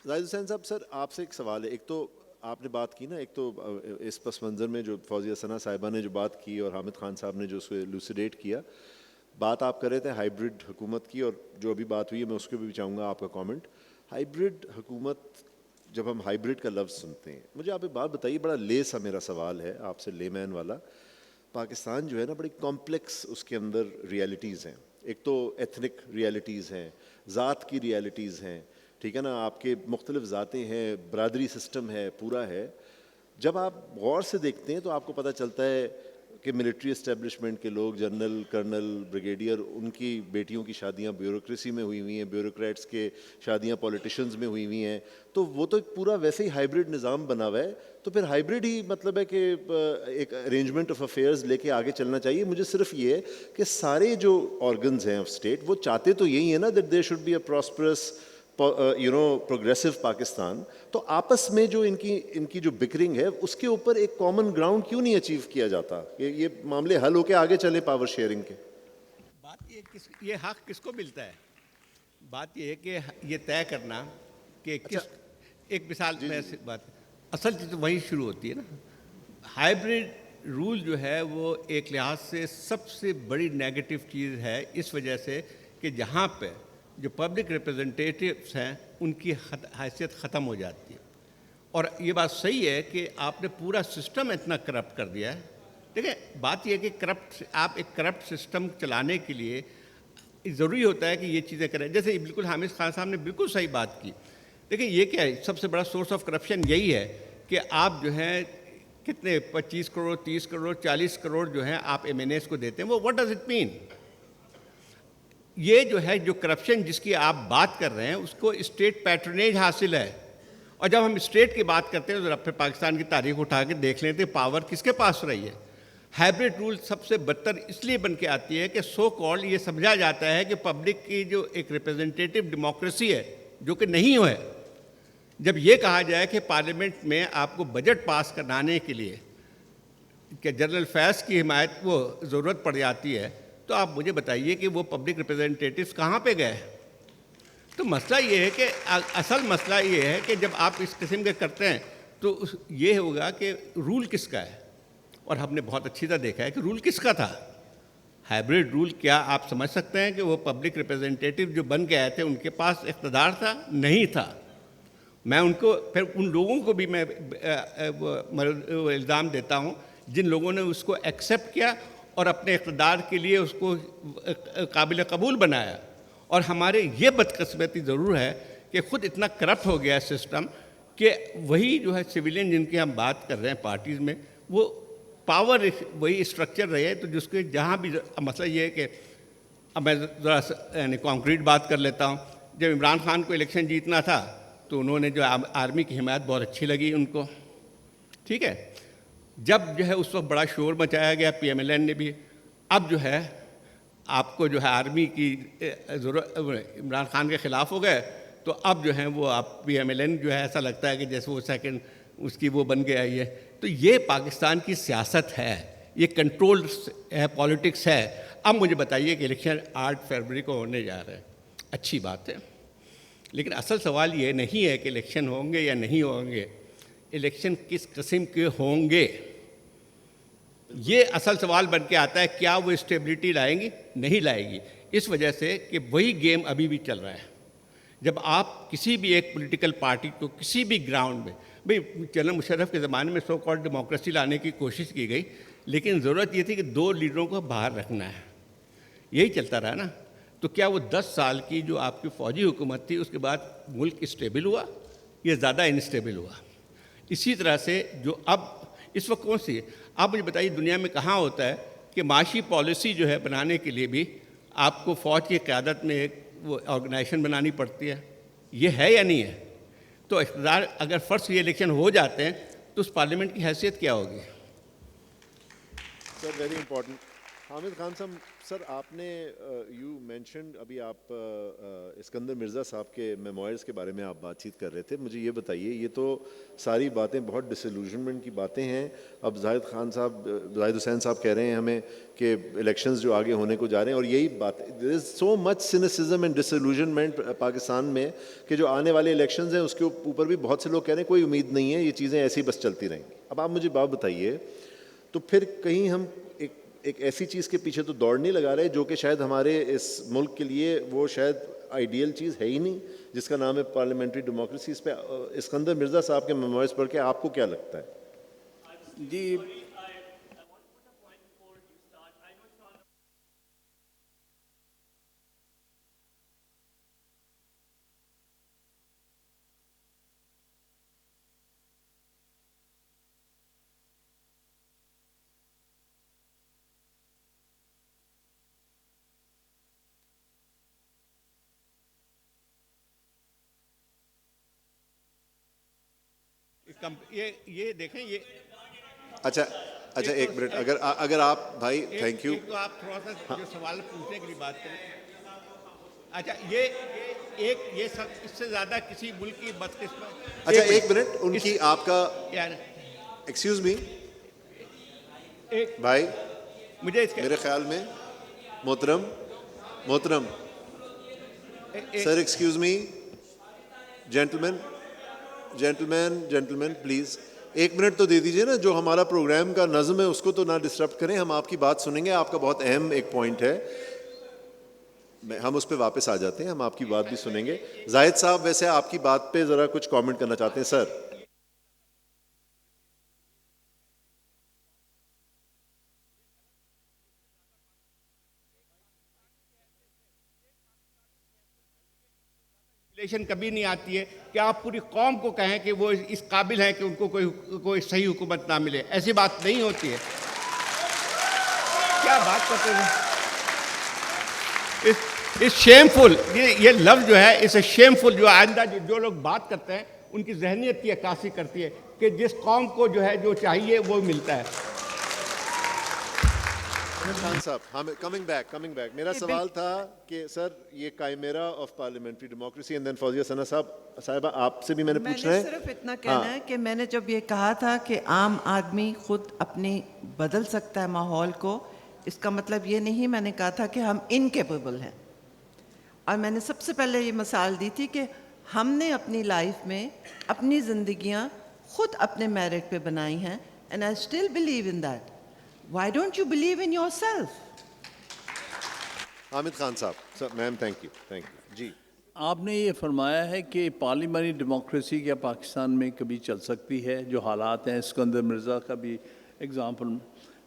زاہد حسین صاحب, سر آپ سے ایک سوال ہے. ایک تو آپ نے بات کی نا, ایک تو اس پس منظر میں جو فوزیہ ثنا صاحبہ نے جو بات کی اور حامد خان صاحب نے جو اس کو ایلوسیڈیٹ کیا, بات آپ کر رہے تھے ہائیبرڈ حکومت کی, اور جو ابھی بات ہوئی ہے میں اس کو بھی چاہوں گا آپ کا کامنٹ. ہائیبرڈ حکومت, جب ہم ہائیبرڈ کا لفظ سنتے ہیں, مجھے آپ ایک بات بتائیے, بڑا لیسا میرا سوال ہے آپ سے, لے مین والا. پاکستان جو ہے نا بڑی کمپلیکس اس کے اندر ریالٹیز ہیں. ایک تو ایتھنک ریالٹیز ہیں, ذات کی ریالٹیز ہیں, ٹھیک ہے نا, آپ کے مختلف ذاتیں ہیں, برادری سسٹم ہے, پورا ہے. جب آپ غور سے دیکھتے ہیں تو آپ کو پتہ چلتا ہے کہ ملٹری اسٹیبلشمنٹ کے لوگ, جنرل, کرنل, بریگیڈیئر, ان کی بیٹیوں کی شادیاں بیوروکریسی میں ہوئی ہوئی ہیں, بیوروکریٹس کے شادیاں پولیٹیشنز میں ہوئی ہوئی ہیں. تو وہ تو ایک پورا ویسے ہی ہائیبرڈ نظام بنا ہوا ہے. تو پھر ہائیبرڈ ہی مطلب ہے کہ ایک ارینجمنٹ آف افیئرز لے کے آگے چلنا چاہیے. مجھے صرف یہ ہے کہ سارے جو آرگنز ہیں آف اسٹیٹ وہ چاہتے تو یہی ہیں نا, that there should be a prosperous progressive Pakistan. تو آپس میں جو ان کی جو بکرنگ ہے اس کے اوپر ایک کامن گراؤنڈ کیوں نہیں اچیو کیا جاتا کہ یہ معاملے حل ہو کے آگے چلے پاور شیئرنگ کے؟ بات یہ حق کس کو ملتا ہے؟ بات یہ ہے کہ یہ طے کرنا کہ ایک مثال میں بات, اصل چیز تو وہیں شروع ہوتی ہے نا. ہائیبرڈ رول جو ہے وہ ایک لحاظ سے سب سے بڑی نیگیٹو چیز ہے, اس وجہ سے کہ جہاں پہ جو پبلک ریپرزنٹیٹیوس ہیں ان کی حیثیت ختم ہو جاتی ہے. اور یہ بات صحیح ہے کہ آپ نے پورا سسٹم اتنا کرپٹ کر دیا ہے. دیکھیں بات یہ ہے کہ آپ ایک کرپٹ سسٹم چلانے کے لیے ضروری ہوتا ہے کہ یہ چیزیں کریں. جیسے بالکل حامد خان صاحب نے بالکل صحیح بات کی. دیکھیں یہ کیا ہے, سب سے بڑا سورس آف کرپشن یہی ہے کہ آپ جو ہیں کتنے 25 کروڑ 30 کروڑ 40 کروڑ جو ہیں آپ ایم این ایز کو دیتے ہیں. وہ واٹ ڈز اٹ مین؟ یہ جو ہے جو کرپشن جس کی آپ بات کر رہے ہیں اس کو اسٹیٹ پیٹرنیج حاصل ہے. اور جب ہم اسٹیٹ کی بات کرتے ہیں تو پھر پاکستان کی تاریخ اٹھا کے دیکھ لیتے ہیں پاور کس کے پاس رہی ہے. ہائبرڈ رول سب سے بدتر اس لیے بن کے آتی ہے کہ سو کالڈ یہ سمجھا جاتا ہے کہ پبلک کی جو ایک ریپرزنٹیٹیو ڈیموکریسی ہے جو کہ نہیں ہے. جب یہ کہا جائے کہ پارلیمنٹ میں آپ کو بجٹ پاس کرانے کے لیے کہ جنرل فیض کی حمایت وہ ضرورت پڑ جاتی ہے تو آپ مجھے بتائیے کہ وہ پبلک ریپرزنٹیٹیوز کہاں پہ گئے. تو مسئلہ یہ ہے کہ اصل مسئلہ یہ ہے کہ جب آپ اس قسم کے کرتے ہیں تو یہ ہوگا کہ رول کس کا ہے. اور ہم نے بہت اچھی طرح دیکھا ہے کہ رول کس کا تھا. ہائبرڈ رول کیا آپ سمجھ سکتے ہیں کہ وہ پبلک ریپرزنٹیٹیو جو بن کے آئے تھے ان کے پاس اقتدار تھا؟ نہیں تھا. میں ان کو پھر ان لوگوں کو بھی میں الزام دیتا ہوں جن لوگوں نے اس کو ایکسیپٹ کیا اور اپنے اقتدار کے لیے اس کو قابل قبول بنایا. اور ہمارے یہ بدقسمتی ضرور ہے کہ خود اتنا کرپٹ ہو گیا سسٹم کہ وہی جو ہے سویلین جن کی ہم بات کر رہے ہیں پارٹیز میں وہ پاور وہی اسٹرکچر رہے. تو جس کے جہاں بھی مسئلہ یہ ہے کہ اب میں ذرا یعنی کانکریٹ بات کر لیتا ہوں. جب عمران خان کو الیکشن جیتنا تھا تو انہوں نے جو آرمی کی حمایت بہت اچھی لگی ان کو, ٹھیک ہے. جب جو ہے اس وقت بڑا شور مچایا گیا پی ایم ایل این نے بھی, اب جو ہے آپ کو جو ہے آرمی کی ضرورت عمران خان کے خلاف ہو گئے تو اب جو ہے وہ آپ پی ایم ایل این جو ہے ایسا لگتا ہے کہ جیسے وہ سیکنڈ اس کی وہ بن گیا یہ. تو یہ پاکستان کی سیاست ہے, یہ کنٹرول ہے, پالیٹکس ہے. اب مجھے بتائیے کہ الیکشن 8 فروری کو ہونے جا رہا ہے, اچھی بات ہے, لیکن اصل سوال یہ نہیں ہے کہ الیکشن ہوں گے یا نہیں ہوں گے, الیکشن کس قسم کے ہوں گے یہ اصل سوال بن کے آتا ہے. کیا وہ اسٹیبلٹی لائیں گی؟ نہیں لائے گی, اس وجہ سے کہ وہی گیم ابھی بھی چل رہا ہے. جب آپ کسی بھی ایک پولیٹیکل پارٹی کو کسی بھی گراؤنڈ میں, بھئی جنرل مشرف کے زمانے میں سو کالڈ ڈیموکریسی لانے کی کوشش کی گئی, لیکن ضرورت یہ تھی کہ 2 لیڈروں کو باہر رکھنا ہے, یہی چلتا رہا نا. تو کیا وہ 10 سال کی جو آپ کی فوجی حکومت تھی اس کے بعد ملک اسٹیبل ہوا یا زیادہ انسٹیبل ہوا؟ اسی طرح سے جو اب اس وقت کون سی ہے, آپ مجھے بتائیے دنیا میں کہاں ہوتا ہے کہ معاشی پالیسی جو ہے بنانے کے لیے بھی آپ کو فوج کی قیادت میں ایک وہ آرگنائزیشن بنانی پڑتی ہے؟ یہ ہے یا نہیں ہے؟ تو اقتدار اگر فرض یہ الیکشن ہو جاتے ہیں تو اس پارلیمنٹ کی حیثیت کیا ہوگی؟ سر ویری امپورٹنٹ. حامد خان صاحب, سر آپ نے یو مینشنڈ ابھی آپ اسکندر مرزا صاحب کے میموائرز کے بارے میں آپ بات چیت کر رہے تھے. مجھے یہ بتائیے, یہ تو ساری باتیں بہت ڈسلوژنمنٹ کی باتیں ہیں. اب زاہد حسین صاحب کہہ رہے ہیں ہمیں کہ الیکشنز جو آگے ہونے کو جا رہے ہیں, اور یہی بات دیر از سو مچ سینسزم اینڈ ڈسلوژنمنٹ پاکستان میں کہ جو آنے والے الیکشنز ہیں اس کے اوپر بھی بہت سے لوگ کہہ رہے ہیں کوئی امید نہیں ہے, یہ چیزیں ایسی بس چلتی رہیں گی. اب آپ مجھے بات بتائیے, تو پھر کہیں ہم ایک ایسی چیز کے پیچھے تو دوڑ نہیں لگا رہے جو کہ شاید ہمارے اس ملک کے لیے وہ شاید آئیڈیل چیز ہے ہی نہیں, جس کا نام ہے پارلیمنٹری ڈیموکریسی. اس پہ اسکندر مرزا صاحب کے میموائرز پڑھ کے آپ کو کیا لگتا ہے؟ جی یہ دیکھیں یہ اچھا ایک منٹ, اگر آپ بھائی تھینک یو, تو آپ تھوڑا سا جو سوال پوچھنے کے لیے بات کریں. اچھا یہ سب اس سے زیادہ کسی ملک کی بدقسمت. اچھا ایک منٹ, ان کی آپ کا یار ایکسکیوز می ایک بھائی, مجھے اس میرے خیال میں محترم سر, ایکسکیوز می, جینٹلمین پلیز ایک منٹ تو دے دیجئے نا. جو ہمارا پروگرام کا نظم ہے اس کو تو نہ ڈسٹرب کریں. ہم آپ کی بات سنیں گے, آپ کا بہت اہم ایک پوائنٹ ہے, ہم اس پہ واپس آ جاتے ہیں, ہم آپ کی بات بھی سنیں گے. زاہد صاحب ویسے آپ کی بات پہ ذرا کچھ کامنٹ کرنا چاہتے ہیں سر. کبھی نہیں آتی ہے کہ آپ پوری قوم کو کہیں کہ وہ اس قابل ہیں کہ ان کو کوئی صحیح حکومت نہ ملے. ایسی بات نہیں ہوتی ہے. کیا بات کرتے ہیں اس شیمفل یہ لفظ جو ہے اس شیمفل جو آئندہ جو لوگ بات کرتے ہیں ان کی ذہنیت کی عکاسی کرتی ہے کہ جس قوم کو جو ہے جو چاہیے وہ ملتا ہے. خان صاحب کمنگ بیک میرا سوال تھا کہ سر یہ chimera of parliamentary democracy and then Fauzia Sana Sahiba آپ سے بھی میں نے پوچھنا ہے. صرف اتنا کہنا ہے کہ میں نے جب یہ کہا تھا کہ عام آدمی خود اپنی بدل سکتا ہے ماحول کو، اس کا مطلب یہ نہیں میں نے کہا تھا کہ ہم انکیپیبل ہیں. اور میں نے سب سے پہلے یہ مثال دی تھی کہ ہم نے اپنی لائف میں اپنی زندگیاں خود اپنے میرٹ پہ بنائی ہیں، and I still believe in that. Why don't you believe in yourself? Hamid Khan Sahib. Ma'am thank you. جی آپ نے یہ فرمایا ہے کہ پارلیمنٹری ڈیموکریسی کیا پاکستان میں کبھی چل سکتی ہے؟ جو حالات ہیں، اسکندر مرزا کا بھی اگزامپل.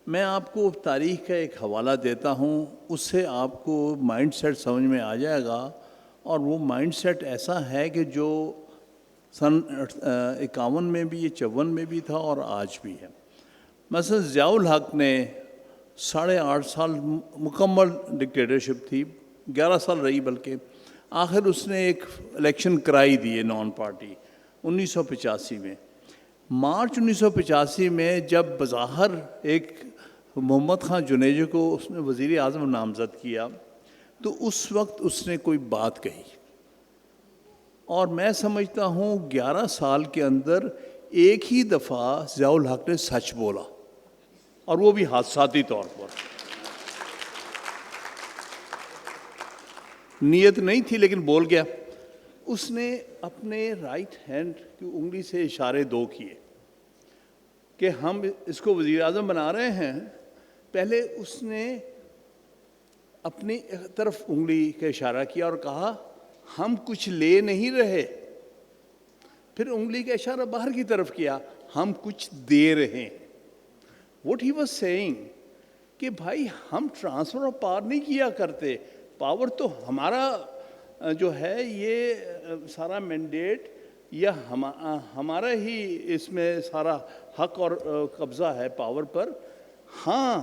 میں آپ کو تاریخ کا ایک حوالہ دیتا ہوں، اس سے آپ کو مائنڈ سیٹ سمجھ میں آ جائے گا. اور وہ مائنڈ سیٹ ایسا ہے کہ جو سن 51 میں بھی، یہ 54 میں بھی تھا اور آج بھی ہے. مثلا ضیاء الحق نے 8.5 سال مکمل ڈکٹیٹرشپ تھی، 11 سال رہی بلکہ. آخر اس نے ایک الیکشن کرائی دی ہے نان پارٹی 1985 میں. مارچ 1985 میں جب بظاہر ایک محمد خان جنیجو کو اس نے وزیر اعظم نامزد کیا تو اس وقت اس نے کوئی بات کہی، اور میں سمجھتا ہوں 11 سال کے اندر ایک ہی دفعہ ضیاء الحق نے سچ بولا، اور وہ بھی حادثاتی طور پر. نیت نہیں تھی لیکن بول گیا. اس نے اپنے رائٹ ہینڈ کی انگلی سے اشارے 2 کیے کہ ہم اس کو وزیر اعظم بنا رہے ہیں. پہلے اس نے اپنی طرف انگلی کا اشارہ کیا اور کہا ہم کچھ لے نہیں رہے. پھر انگلی کا اشارہ باہر کی طرف کیا، ہم کچھ دے رہے ہیں. واٹ ہی واز سیئنگ کہ بھائی ہم ٹرانسفر آف پاور نہیں کیا کرتے. پاور تو ہمارا جو ہے یہ سارا مینڈیٹ یا ہمارا ہی اس میں سارا حق اور قبضہ ہے پاور پر. ہاں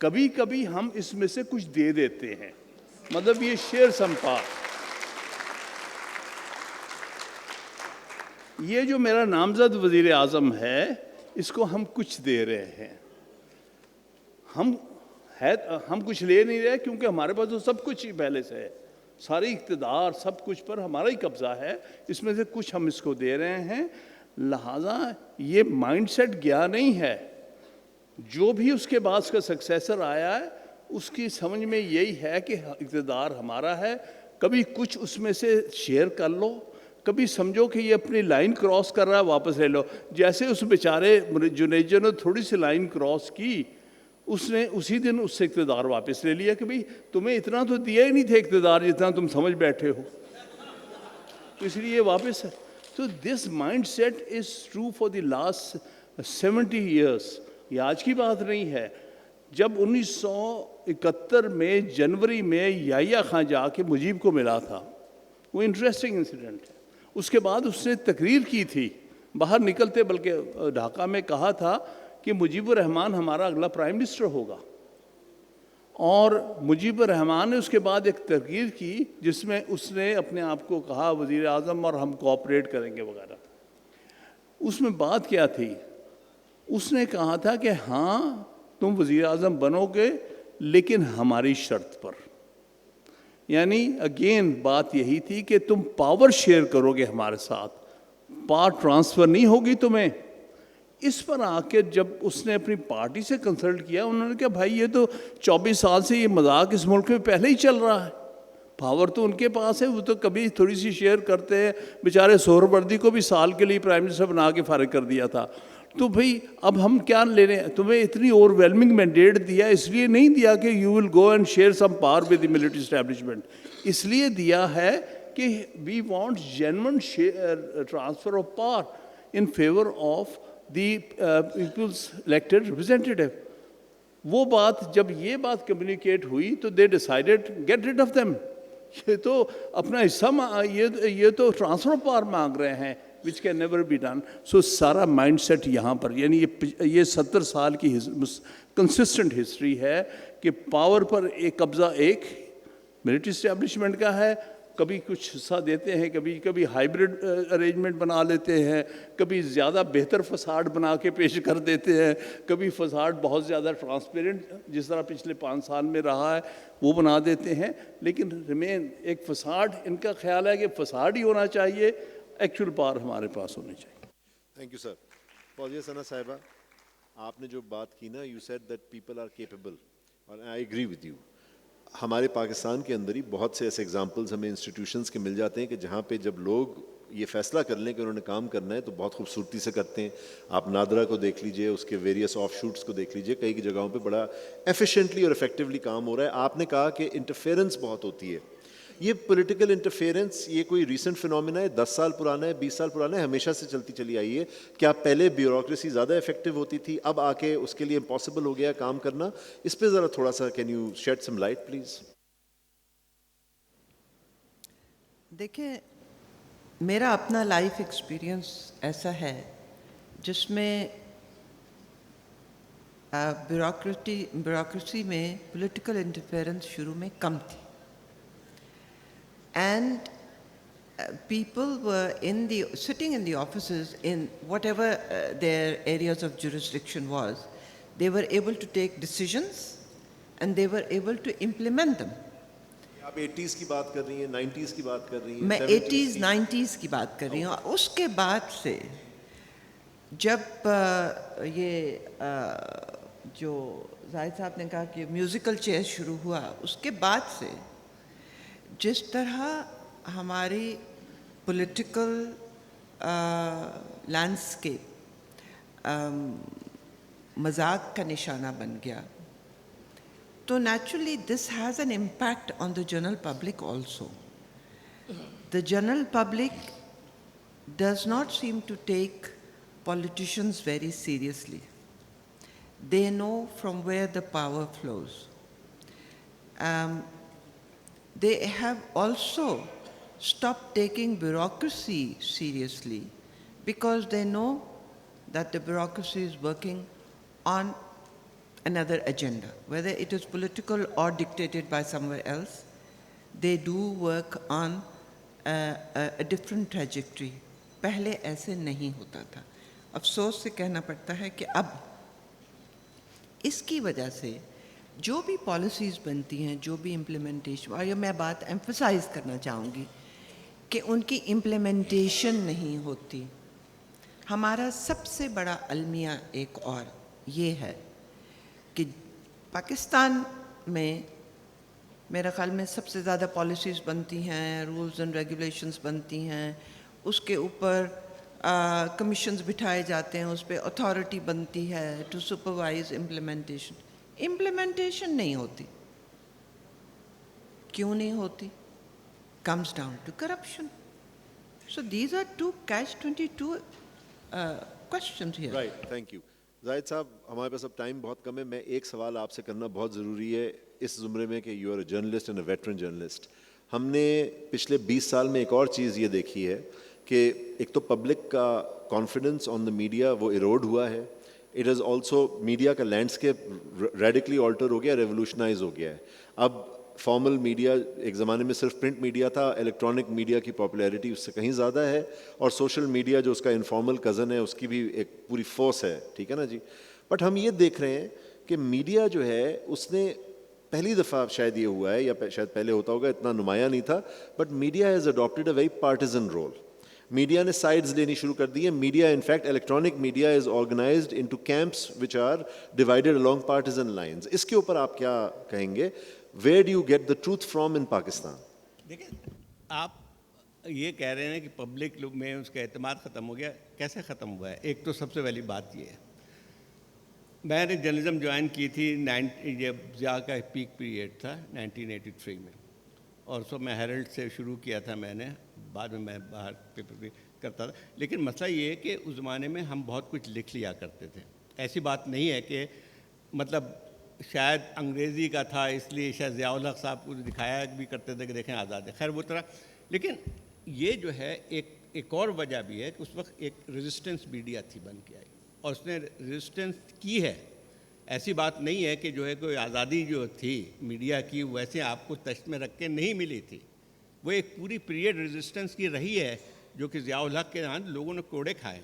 کبھی کبھی ہم اس میں سے کچھ دے دیتے ہیں، مطلب یہ شیئر سم پاور. یہ جو میرا نامزد وزیر اعظم ہے اس کو ہم کچھ دے رہے ہیں. ہم کچھ لے نہیں رہے کیونکہ ہمارے پاس تو سب کچھ ہی پہلے سے ہے، ساری اقتدار سب کچھ پر ہمارا ہی قبضہ ہے، اس میں سے کچھ ہم اس کو دے رہے ہیں. لہٰذا یہ مائنڈ سیٹ گیا نہیں ہے. جو بھی اس کے بعد کا سکسیسر آیا ہے اس کی سمجھ میں یہی ہے کہ اقتدار ہمارا ہے، کبھی کچھ اس میں سے شیئر کر لو، کبھی سمجھو کہ یہ اپنی لائن کراس کر رہا ہے واپس لے لو. جیسے اس بیچارے جنیجو نے تھوڑی سی لائن کراس کی، اس نے اسی دن اس سے اقتدار واپس لے لیا کہ بھئی تمہیں اتنا تو دیا ہی نہیں تھا اقتدار جتنا تم سمجھ بیٹھے ہو، تو اس لیے واپس ہے. So this mindset is true for the last 70 years. یہ آج کی بات نہیں ہے. جب 1971 میں جنوری میں یحییٰ خان جا کے مجیب کو ملا تھا، وہ انٹرسٹنگ انسیڈنٹ ہے. اس کے بعد اس نے تقریر کی تھی باہر نکلتے، بلکہ ڈھاکہ میں کہا تھا کہ مجیب الرحمان ہمارا اگلا پرائم منسٹر ہوگا. اور مجیب الرحمان نے اس کے بعد ایک تقریر کی جس میں اس نے اپنے آپ کو کہا وزیر اعظم اور ہم کوآپریٹ کریں گے وغیرہ. اس میں بات کیا تھی؟ اس نے کہا تھا کہ ہاں تم وزیر اعظم بنو گے لیکن ہماری شرط پر. یعنی اگین بات یہی تھی کہ تم پاور شیئر کرو گے ہمارے ساتھ، پاور ٹرانسفر نہیں ہوگی تمہیں. اس پر آ کے جب اس نے اپنی پارٹی سے کنسلٹ کیا، انہوں نے کہا بھائی یہ تو 24 سال سے یہ مذاق اس ملک میں پہلے ہی چل رہا ہے، پاور تو ان کے پاس ہے، وہ تو کبھی تھوڑی سی شیئر کرتے ہیں. بیچارے سہروردی کو بھی سال کے لیے پرائم منسٹر بنا کے فارغ کر دیا تھا. تو بھئی اب ہم کیا لے رہے ہیں؟ تمہیں اتنی اوور ویلمنگ مینڈیٹ دیا، اس لیے نہیں دیا کہ you will go and share some power with the military establishment. اس لیے دیا ہے کہ we want genuine transfer of power in favour of the people's elected representative. وہ بات جب یہ بات کمیونیکیٹ ہوئی تو they decided get rid of them. یہ تو اپنا حصہ یہ تو ٹرانسفر آف پاور مانگ رہے ہیں which can never be done. So سارا مائنڈ سیٹ یہاں پر، یعنی یہ 70 سال کی کنسسٹنٹ ہسٹری ہے کہ پاور پر ایک قبضہ ایک، ملٹری اسٹیبلشمنٹ کا ہے، کبھی کچھ حصہ دیتے ہیں، کبھی کبھی ہائیبرڈ ارینجمنٹ بنا لیتے ہیں، کبھی زیادہ بہتر فساڈ بنا کے پیش کر دیتے ہیں، کبھی فساڈ بہت زیادہ ٹرانسپیرنٹ جس طرح پچھلے 5 سال میں رہا ہے وہ بنا دیتے ہیں، لیکن ریمین ایک فساڈ، ان کا خیال ہے کہ فساڈ ہی ہونا چاہیے، ایکچوئل پاور ہمارے پاس ہونی چاہیے. Thank you sir. Fauzia Sana Sahiba, آپ نے جو بات کی نا، you said that people are capable, اور آئی ایگری ود یو. ہمارے پاکستان کے اندر ہی بہت سے ایسے ایگزامپلز ہمیں انسٹیٹیوشنز کے مل جاتے ہیں کہ جہاں پہ جب لوگ یہ فیصلہ کر لیں کہ انہوں نے کام کرنا ہے تو بہت خوبصورتی سے کرتے ہیں. آپ نادرا کو دیکھ لیجئے، اس کے ویریس آف شوٹس کو دیکھ لیجئے، کئی جگہوں پہ بڑا ایفیشینٹلی اور افیکٹولی کام ہو رہا ہے. آپ نے کہا کہ انٹرفیئرنس بہت ہوتی ہے. یہ پولیٹیکل انٹرفیئرنس یہ کوئی ریسنٹ فنومینا ہے، 10 سال پرانا ہے، 20 سال پرانا ہے، ہمیشہ سے چلتی چلی آئی ہے؟ کیا پہلے بیوروکریسی زیادہ افیکٹو ہوتی تھی، اب آ کے اس کے لیے امپاسبل ہو گیا کام کرنا؟ اس پہ ذرا تھوڑا سا can you shed some light please? دیکھیں، میرا اپنا لائف ایکسپیرینس ایسا ہے جس میں بیوروکریسی میں پولیٹیکل انٹرفیئرنس شروع میں کم تھی. And people were sitting in the offices in whatever their areas of jurisdiction was. They were able to take decisions and they were able to implement them. آپ 80s کی بات کر رہی ہیں، 90s کی بات کر رہی ہیں؟ میں 80s 90s کی بات کر رہی ہوں. اس کے بعد سے جب یہ جو زاہد صاحب نے کہا کہ میوزیکل چیئر شروع ہوا، اس کے بعد سے جس طرح ہماری پولیٹیکل لینڈسکیپ مذاق کا نشانہ بن گیا، تو naturally this has an impact on the general public also. The general public does not seem to take politicians very seriously. They know from where the power flows. They have also stopped taking bureaucracy seriously because they know that the bureaucracy is working on another agenda, whether it is political or dictated by somewhere else. They do work on a different trajectory. پہلے ایسے نہیں ہوتا تھا. افسوس سے کہنا پڑتا ہے کہ اب اس کی وجہ سے جو بھی پالیسیز بنتی ہیں، جو بھی امپلیمنٹیشن، اور یہ میں بات ایمفسائز کرنا چاہوں گی کہ ان کی امپلیمنٹیشن نہیں ہوتی. ہمارا سب سے بڑا المیہ ایک اور یہ ہے کہ پاکستان میں میرے خیال میں سب سے زیادہ پالیسیز بنتی ہیں، رولز اینڈ ریگولیشنز بنتی ہیں، اس کے اوپر کمیشنز بٹھائے جاتے ہیں، اس پہ اتھارٹی بنتی ہے ٹو سپروائز امپلیمنٹیشن. امپلیمنٹیشن نہیں ہوتی. کیوں نہیں ہوتی؟ comes down to corruption. So these are two catch-22 questions here. Right, thank you. زاہد صاحب، ہمارے پاس اب ٹائم بہت کم ہے. میں ایک سوال آپ سے کرنا بہت ضروری ہے اس زمرے میں کہ you are a journalist and a veteran journalist. ہم نے پچھلے 20 سال میں ایک اور چیز یہ دیکھی ہے کہ ایک تو پبلک کا کانفیڈنس آن دا میڈیا وہ ایروڈ ہوا ہے. اٹ از آلسو میڈیا کا لینڈسکیپ ریڈیکلی آلٹر ہو گیا، ریولوشنائز ہو گیا ہے. اب فارمل میڈیا ایک زمانے میں صرف پرنٹ میڈیا تھا، الیکٹرانک میڈیا کی پاپولیرٹی اس سے کہیں زیادہ ہے، اور سوشل میڈیا جو اس کا انفارمل کزن ہے اس کی بھی ایک پوری فورس ہے. ٹھیک ہے نا جی؟ بٹ ہم یہ دیکھ رہے ہیں کہ میڈیا جو ہے اس نے پہلی دفعہ شاید یہ ہوا ہے، یا شاید پہلے ہوتا ہوگا، اتنا نمایاں نہیں تھا، but media has adapted a very partisan role. Media نے سائڈز لینی شروع کر دی ہیں. Media in fact electronic media is organized into camps which are divided along partisan lines. اس کے اوپر آپ کیا کہیں گے؟ Where do you get the truth from in Pakistan? دیکھیں، آپ یہ کہہ رہے ہیں کہ پبلک میں اس کا اعتماد ختم ہو گیا. کیسے ختم ہوا ہے؟ ایک تو سب سے پہلی بات یہ ہے، میں نے جرنلزم جوائن کی تھی جب ضیاء کا پیک پیریڈ تھا 1983 میں، اور سو میں ہیرلڈ سے شروع کیا تھا. میں نے بعد میں باہر پیپر بھی کرتا تھا. لیکن مسئلہ یہ ہے کہ اس زمانے میں ہم بہت کچھ لکھ لیا کرتے تھے. ایسی بات نہیں ہے کہ مطلب شاید انگریزی کا تھا اس لیے شاید ضیاء الحق صاحب کو دکھایا بھی کرتے تھے کہ دیکھیں آزاد ہے. خیر وہ طرح، لیکن یہ جو ہے ایک اور وجہ بھی ہے کہ اس وقت ایک ریزسٹنس میڈیا تھی بن کے آئی، اور اس نے ریزسٹنس کی ہے ایسی بات نہیں ہے کہ جو ہے کوئی آزادی جو تھی میڈیا کی ویسے آپ کو تشت میں رکھ کے نہیں ملی تھی. وہ ایک پوری پیریڈ ریزسٹنس کی رہی ہے جو کہ ضیاء الحق کے ہاں لوگوں نے کوڑے کھائے.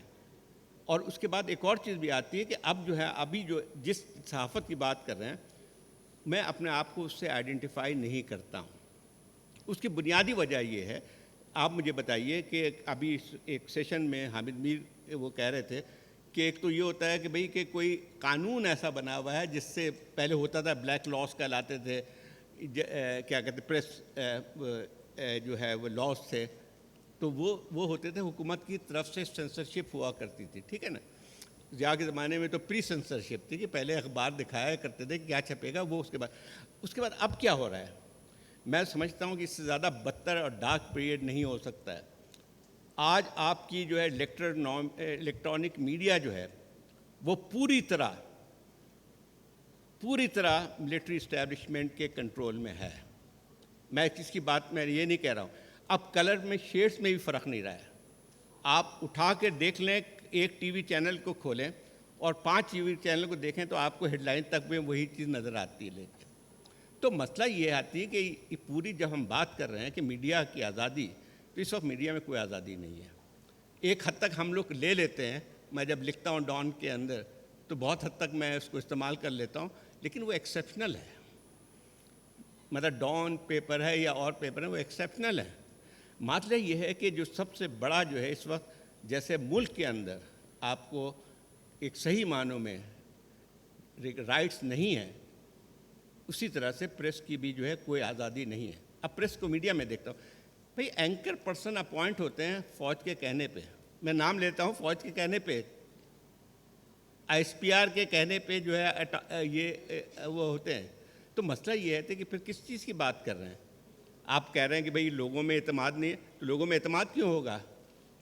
اور اس کے بعد ایک اور چیز بھی آتی ہے کہ اب جو ہے ابھی جو جس صحافت کی بات کر رہے ہیں میں اپنے آپ کو اس سے آئیڈینٹیفائی نہیں کرتا ہوں. اس کی بنیادی وجہ یہ ہے, آپ مجھے بتائیے کہ ابھی ایک سیشن میں حامد میر وہ کہہ رہے تھے کہ ایک تو یہ ہوتا ہے کہ بھئی کہ کوئی قانون ایسا بنا ہوا ہے جس سے پہلے ہوتا تھا بلیک لاس کہلاتے تھے, کیا کہتے پریس جو ہے وہ لاس تھے, تو وہ ہوتے تھے حکومت کی طرف سے سینسرشپ ہوا کرتی تھی. ٹھیک ہے نا. ضیاء کے زمانے میں تو پری سینسرشپ تھی کہ پہلے اخبار دکھایا کرتے تھے کہ کیا چھپے گا, وہ اس کے بعد اب کیا ہو رہا ہے. میں سمجھتا ہوں کہ اس سے زیادہ بدتر اور ڈارک پیریڈ نہیں ہو سکتا ہے. آج آپ کی جو ہے الیکٹرانک میڈیا جو ہے وہ پوری طرح ملٹری اسٹیبلشمنٹ کے کنٹرول میں ہے. میں اس کی بات میں یہ نہیں کہہ رہا ہوں. اب کلر میں شیڈز میں بھی فرق نہیں رہا ہے. آپ اٹھا کے دیکھ لیں, ایک ٹی وی چینل کو کھولیں اور 5 ٹی وی چینل کو دیکھیں تو آپ کو ہیڈ لائن تک میں وہی چیز نظر آتی ہے. لیکن تو مسئلہ یہ آتی ہے کہ پوری جب ہم بات کر رہے ہیں کہ میڈیا کی آزادی, تو اس وقت میڈیا میں کوئی آزادی نہیں ہے. ایک حد تک ہم لوگ لے لیتے ہیں. میں جب لکھتا ہوں ڈان کے اندر تو بہت حد تک میں اس کو استعمال کر لیتا ہوں, لیکن وہ ایکسیپشنل ہے. مطلب ڈان پیپر ہے یا اور پیپر ہے وہ ایکسیپشنل ہے. مسئلہ یہ ہے کہ جو سب سے بڑا جو ہے اس وقت, جیسے ملک کے اندر آپ کو ایک صحیح معنوں میں رائٹس نہیں ہیں, اسی طرح سے پریس کی بھی جو ہے کوئی آزادی نہیں ہے. اب پریس کو میڈیا میں دیکھتا ہوں, بھئی اینکر پرسن اپوائنٹ ہوتے ہیں فوج کے کہنے پہ. میں نام لیتا ہوں فوج کے کہنے پہ, ISPR کے کہنے پہ جو ہے یہ وہ ہوتے ہیں. تو مسئلہ یہ ہے کہ پھر کس چیز کی بات کر رہے ہیں. آپ کہہ رہے ہیں کہ بھئی لوگوں میں اعتماد نہیں ہے, تو لوگوں میں اعتماد کیوں ہوگا؟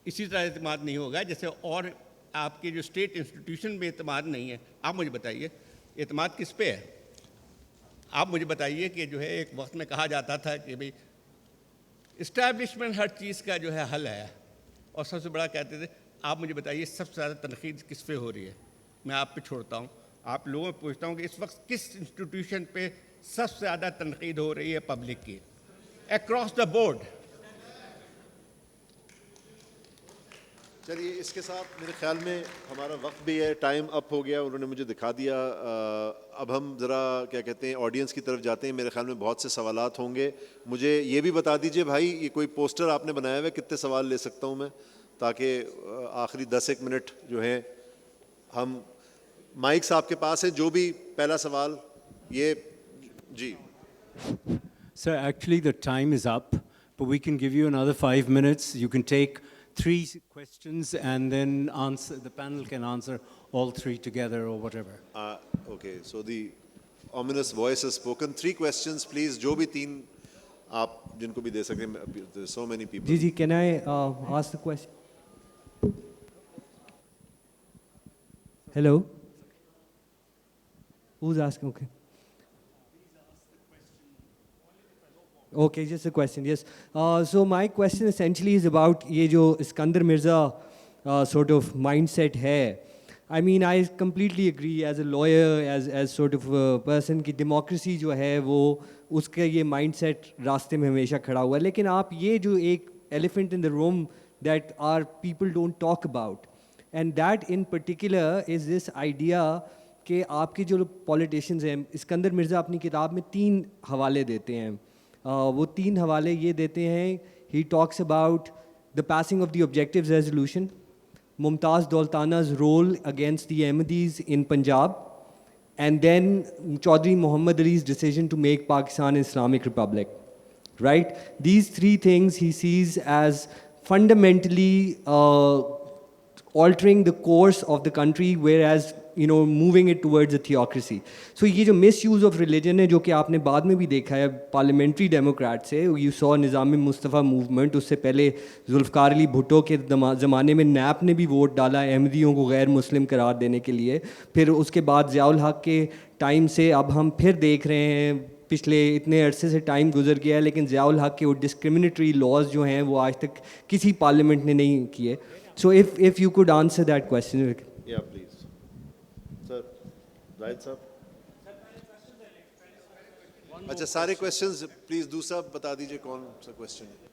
اسی طرح اعتماد نہیں ہوگا جیسے اور آپ کے جو اسٹیٹ انسٹیٹیوشن میں اعتماد نہیں ہے. آپ مجھے بتائیے اعتماد کس پہ ہے؟ آپ مجھے بتائیے کہ جو ہے ایک وقت میں کہا جاتا تھا کہ بھئی اسٹیبلشمنٹ ہر چیز کا جو ہے حل ہے, اور سب سے بڑا کہتے تھے. آپ مجھے بتائیے سب سے زیادہ تنقید کس پہ ہو رہی ہے؟ میں آپ پہ چھوڑتا ہوں, آپ لوگوں سے پوچھتا ہوں کہ اس وقت کس انسٹیٹیوشن پہ سب سے زیادہ تنقید ہو رہی ہے پبلک کی اکراس دا بورڈ؟ چلیے اس کے ساتھ میرے خیال میں ہمارا وقت بھی ہے, ٹائم اپ ہو گیا, انہوں نے مجھے دکھا دیا. اب ہم ذرا کیا کہتے ہیں آڈینس کی طرف جاتے ہیں. میرے خیال میں بہت سے سوالات ہوں گے. مجھے یہ بھی بتا دیجئے بھائی, یہ کوئی پوسٹر آپ نے بنایا ہوا ہے, کتنے سوال لے سکتا ہوں میں, تاکہ آخری 10-1 منٹ جو ہیں ہم, مائکس آپ کے پاس ہیں, جو بھی پہلا سوال یہ جی. Sir, actually the time is up, but we can give you another 5 minutes. You can take 3 questions and then answer, the panel can answer all 3 together or whatever. Okay, so the ominous voice has spoken. 3 questions, please. جو بھی 3 آپ جن کو بھی دے سکیں. There's so many people. Ji, can I ask the question? Hello? Who's asking? Okay. Okay, just a question, yes. So my question essentially is about ye jo Iskandar Mirza sort of mindset hai. I mean, I completely agree as a lawyer, as sort of a person ki democracy jo hai wo uska ye mindset raaste mein hamesha khada hua hai. Lekin aap ye jo ek elephant in the room that our people don't talk about, and that in particular is this idea کہ آپ کے جو politicians ہیں, اسکندر مرزا اپنی کتاب میں 3 حوالے دیتے ہیں. وہ 3 حوالے یہ دیتے ہیں. He talks about the passing of the objective resolution, Mumtaz Daultana's role against the Ahmadis in Punjab, and then Chaudhry Muhammad Ali's decision to make Pakistan Islamic republic. Right? These 3 things he sees as fundamentally altering the course of the country, whereas moving it towards a theocracy. So یہ جو مس use of religion ہے, جو کہ آپ نے بعد میں بھی دیکھا ہے پارلیمنٹری ڈیموکریٹ سے, یو سو نظام مصطفیٰ موومنٹ, اس سے پہلے ذوالفقار علی بھٹو کے زمانے میں نیپ نے بھی ووٹ ڈالا احمدیوں کو غیر مسلم قرار دینے کے لیے. پھر اس کے بعد ضیاء الحق کے ٹائم سے اب ہم پھر دیکھ رہے ہیں, پچھلے اتنے عرصے سے ٹائم گزر گیا ہے, لیکن ضیاء الحق کے وہ ڈسکرمنیٹری لاز جو ہیں وہ آج تک کسی پارلیمنٹ نے نہیں کیے. سو if you could answer that question. Yeah, please. Sir, Zahid Sahab. اچھا سارے کوشچنز پلیز دوسرا بتا دیجیے کون سا کوشچن ہے.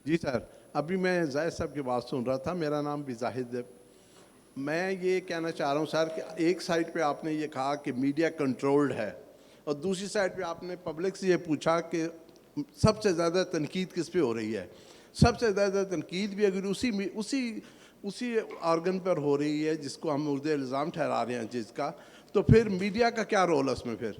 جی سر، ابھی میں زاہد صاحب کی بات سن رہا تھا. میرا نام بھی زاہد ہے. میں یہ کہنا چاہ رہا ہوں سر کہ ایک سائڈ پہ آپ نے یہ کہا کہ میڈیا کنٹرولڈ ہے اور دوسری سائڈ پہ آپ نے پبلک سے یہ پوچھا کہ سب سے زیادہ تنقید کس پہ ہو رہی ہے. سب سے زیادہ تنقید بھی اگر اسی آرگن پر ہو رہی ہے جس کو ہم مورد الزام ٹھہرا رہے ہیں جس کا، تو پھر میڈیا کا کیا رول ہے اس میں؟ پھر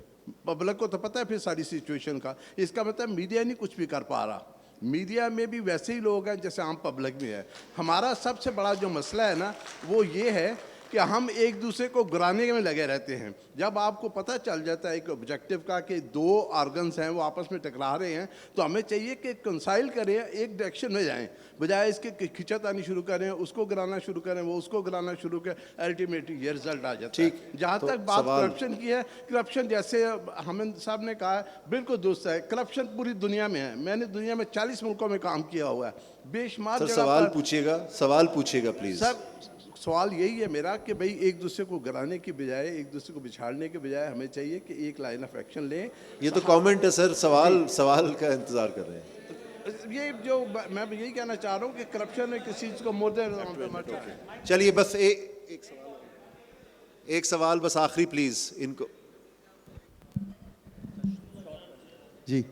پبلک کو تو پتہ ہے پھر ساری سچویشن کا. اس کا مطلب میڈیا نہیں کچھ بھی کر پا رہا. میڈیا میں بھی ویسے ہی لوگ ہیں جیسے عام پبلک میں ہے. ہمارا سب سے بڑا جو مسئلہ ہے نا وہ یہ ہے کہ ہم ایک دوسرے کو گرانے میں لگے رہتے ہیں. جب آپ کو پتہ چل جاتا ہے ایک آبجیکٹیو کا کہ دو آرگنز ہیں وہ آپس میں ٹکرا رہے ہیں، تو ہمیں چاہیے کہ کنسائل کریں، ایک ڈائریکشن میں جائیں، بجائے اس کے کھچت آنی شروع کریں، اس کو گرانا شروع کریں، وہ اس کو گرانا شروع کریں. الٹیمیٹلی یہ رزلٹ آ جاتا ہے. جہاں تک بات کرپشن کی ہے، کرپشن جیسے حامد صاحب نے کہا بالکل درست ہے. کرپشن پوری دنیا میں ہے. میں نے دنیا میں 40 ملکوں میں کام کیا ہوا ہے. بے شمار سر جگہ سوال پر. پوچھیے گا پلیز. سر سوال یہی ہے میرا کہ بھئی ایک دوسرے کو گرانے کی بجائے، ایک دوسرے کو بچھاڑنے کے بجائے ہمیں چاہیے کہ ایک لائن آف ایکشن لیں. یہ تو کامنٹ ہے سر، سوال کا انتظار کر رہے ہیں. یہ جو میں یہی کہنا چاہ رہا ہوں کہ کرپشن میں کسی چیز کو چلیے بس ایک سوال بس آخری پلیز ان کو. جی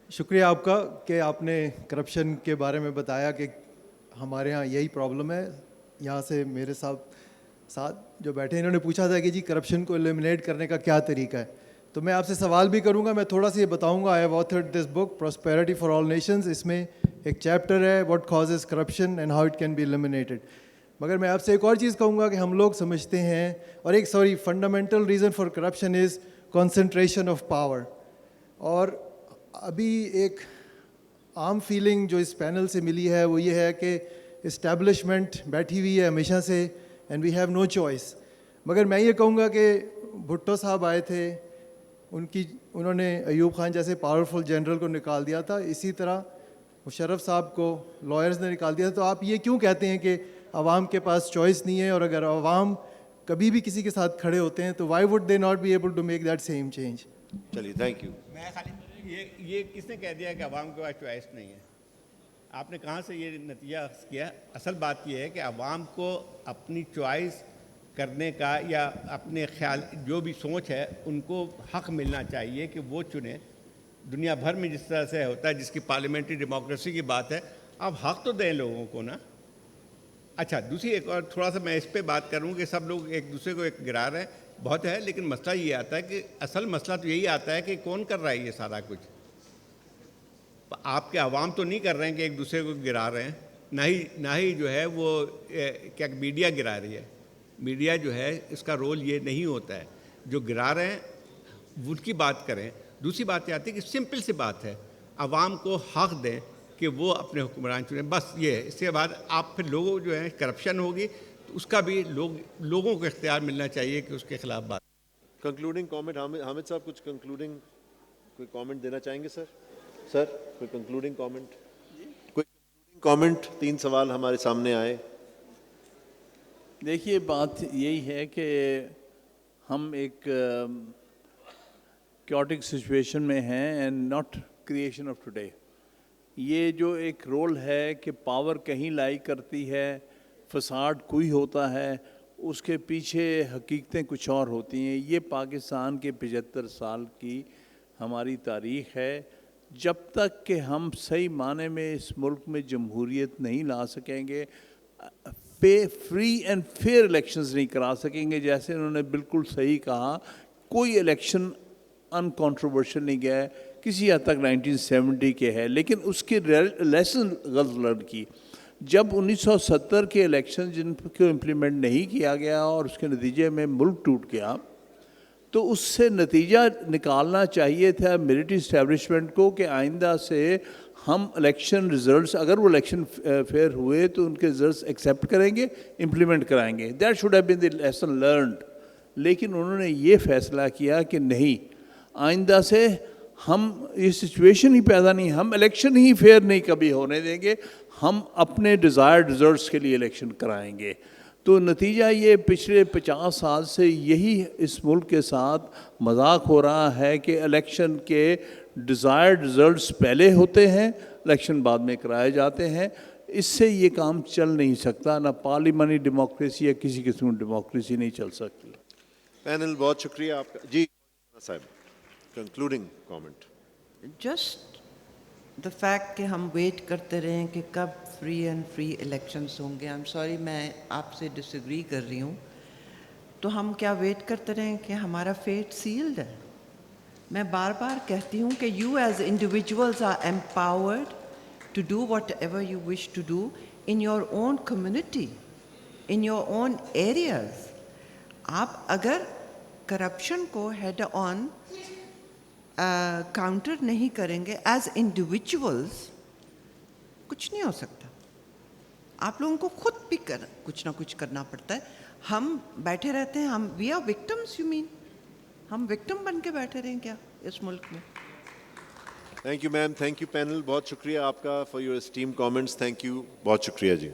شکریہ آپ کا کہ آپ نے کرپشن کے بارے میں بتایا کہ ہمارے ہاں یہی پرابلم ہے. یہاں سے میرے ساتھ جو بیٹھے انہوں نے پوچھا تھا کہ جی کرپشن کو ایلیمنیٹ کرنے کا کیا طریقہ ہے، تو میں آپ سے سوال بھی کروں گا. میں تھوڑا سا یہ بتاؤں گا. I have authored this book prosperity for all nations. اس میں ایک چیپٹر ہے what causes corruption and how it can be eliminated. مگر میں آپ سے ایک اور چیز کہوں گا کہ ہم لوگ سمجھتے ہیں، اور fundamental reason for corruption is concentration of power. اور ابھی ایک عام فیلنگ جو اس پینل سے ملی ہے وہ یہ ہے کہ اسٹیبلشمنٹ بیٹھی ہوئی ہے ہمیشہ سے and we have no choice. مگر میں یہ کہوں گا کہ بھٹو صاحب آئے تھے، انہوں نے ایوب خان جیسے پاورفل جنرل کو نکال دیا تھا، اسی طرح مشرف صاحب کو لائرز نے نکال دیا تھا. تو آپ یہ کیوں کہتے ہیں کہ عوام کے پاس چوائس نہیں ہے؟ اور اگر عوام کبھی بھی کسی کے ساتھ کھڑے ہوتے ہیں تو why would they not be able to make that same change? چلیے تھینک یو. میں خالی یہ کس نے کہہ دیا کہ عوام کے پاس چوائس نہیں ہے؟ آپ نے کہاں سے یہ نتیجہ اخذ کیا؟ اصل بات یہ ہے کہ عوام کو اپنی چوائس کرنے کا یا اپنے خیال جو بھی سوچ ہے ان کو حق ملنا چاہیے کہ وہ چنیں. دنیا بھر میں جس طرح سے ہوتا ہے، جس کی پارلیمنٹری ڈیموکریسی کی بات ہے، آپ حق تو دیں لوگوں کو نا. اچھا دوسری ایک اور تھوڑا سا میں اس پہ بات کروں کہ سب لوگ ایک دوسرے کو ایک گرا رہے ہیں، بہت ہے، لیکن مسئلہ یہ آتا ہے کہ اصل مسئلہ تو یہی آتا ہے کہ کون کر رہا ہے یہ سارا کچھ. آپ کے عوام تو نہیں کر رہے ہیں کہ ایک دوسرے کو گرا رہے ہیں، نہ ہی جو ہے وہ کیا میڈیا گرا رہی ہے. میڈیا جو ہے اس کا رول یہ نہیں ہوتا ہے. جو گرا رہے ہیں ان کی بات کریں. دوسری بات یہ آتی ہے کہ سمپل سی بات ہے، عوام کو حق دیں کہ وہ اپنے حکمران چنیں، بس یہ ہے. اس کے بعد آپ پھر لوگوں جو ہے کرپشن ہوگی تو اس کا بھی لوگوں کو اختیار ملنا چاہیے کہ اس کے خلاف بات. کنکلوڈنگ کامنٹ حامد صاحب کچھ کنکلوڈنگ کوئی کامنٹ دینا چاہیں گے سر کوئی کنکلوڈنگ کامنٹ 3 سوال ہمارے سامنے آئے. دیکھیے بات یہی ہے کہ ہم ایک کیوٹک سچویشن میں ہیں and not creation of today. یہ جو ایک رول ہے کہ پاور کہیں لائی کرتی ہے، فساد کوئی ہوتا ہے، اس کے پیچھے حقیقتیں کچھ اور ہوتی ہیں. یہ پاکستان کے 75 سال کی ہماری تاریخ ہے. جب تک کہ ہم صحیح معنی میں اس ملک میں جمہوریت نہیں لا سکیں گے، فری اینڈ فیئر الیکشنز نہیں کرا سکیں گے، جیسے انہوں نے بالکل صحیح کہا، کوئی الیکشن ان کنٹروورشل نہیں گیا ہے. کسی حد تک 1970 کے ہے، لیکن اس کی لیسن غلط لرن کی. جب 1970 کے الیکشن جن کو امپلیمنٹ نہیں کیا گیا اور اس کے نتیجے میں ملک ٹوٹ گیا، تو اس سے نتیجہ نکالنا چاہیے تھا ملٹری اسٹیبلشمنٹ کو کہ آئندہ سے ہم الیکشن ریزلٹس، اگر وہ الیکشن فیئر ہوئے تو ان کے ریزلٹس ایکسیپٹ کریں گے، امپلیمنٹ کرائیں گے. That should have been the lesson learned. لیکن انہوں نے یہ فیصلہ کیا کہ نہیں، آئندہ سے ہم یہ سچویشن ہی پیدا نہیں, ہم الیکشن ہی فیئر نہیں کبھی ہونے دیں گے, ہم اپنے ڈیزائرڈ ریزلٹس کے لیے الیکشن کرائیں گے. تو نتیجہ یہ پچھلے 50 سال سے یہی اس ملک کے ساتھ مذاق ہو رہا ہے کہ الیکشن کے ڈیزائرڈ ریزلٹس پہلے ہوتے ہیں, الیکشن بعد میں کرائے جاتے ہیں. اس سے یہ کام چل نہیں سکتا, نہ پارلیمانی ڈیموکریسی یا کسی قسم کی ڈیموکریسی نہیں چل سکتی. پینل بہت شکریہ آپ کا. جی صاحب concluding comment. Just the fact کہ ہم ویٹ کرتے رہیں کہ کب فری اینڈ فری الیکشنس ہوں گے. آئی ایم سوری, میں آپ سے ڈس ایگری کر رہی ہوں. تو ہم کیا ویٹ کرتے رہیں کہ ہمارا فیٹ سیلڈ ہے؟ میں بار بار کہتی ہوں کہ you as individuals are empowered to do whatever you wish to do in your own community, in your own areas. آپ اگر کرپشن کو ہیڈ آن کاؤنٹر نہیں کریں گے ایز انڈیویجولز, کچھ نہیں ہو سکتا. آپ لوگوں کو خود بھی کچھ نہ کچھ کرنا پڑتا ہے. ہم بیٹھے رہتے ہیں, ہم we are victims. You mean ہم وکٹم بن کے بیٹھے رہیں کیا اس ملک میں؟ Thank you ma'am, thank you panel, بہت شکریہ آپ کا for your esteem comments. Thank you, بہت شکریہ جی.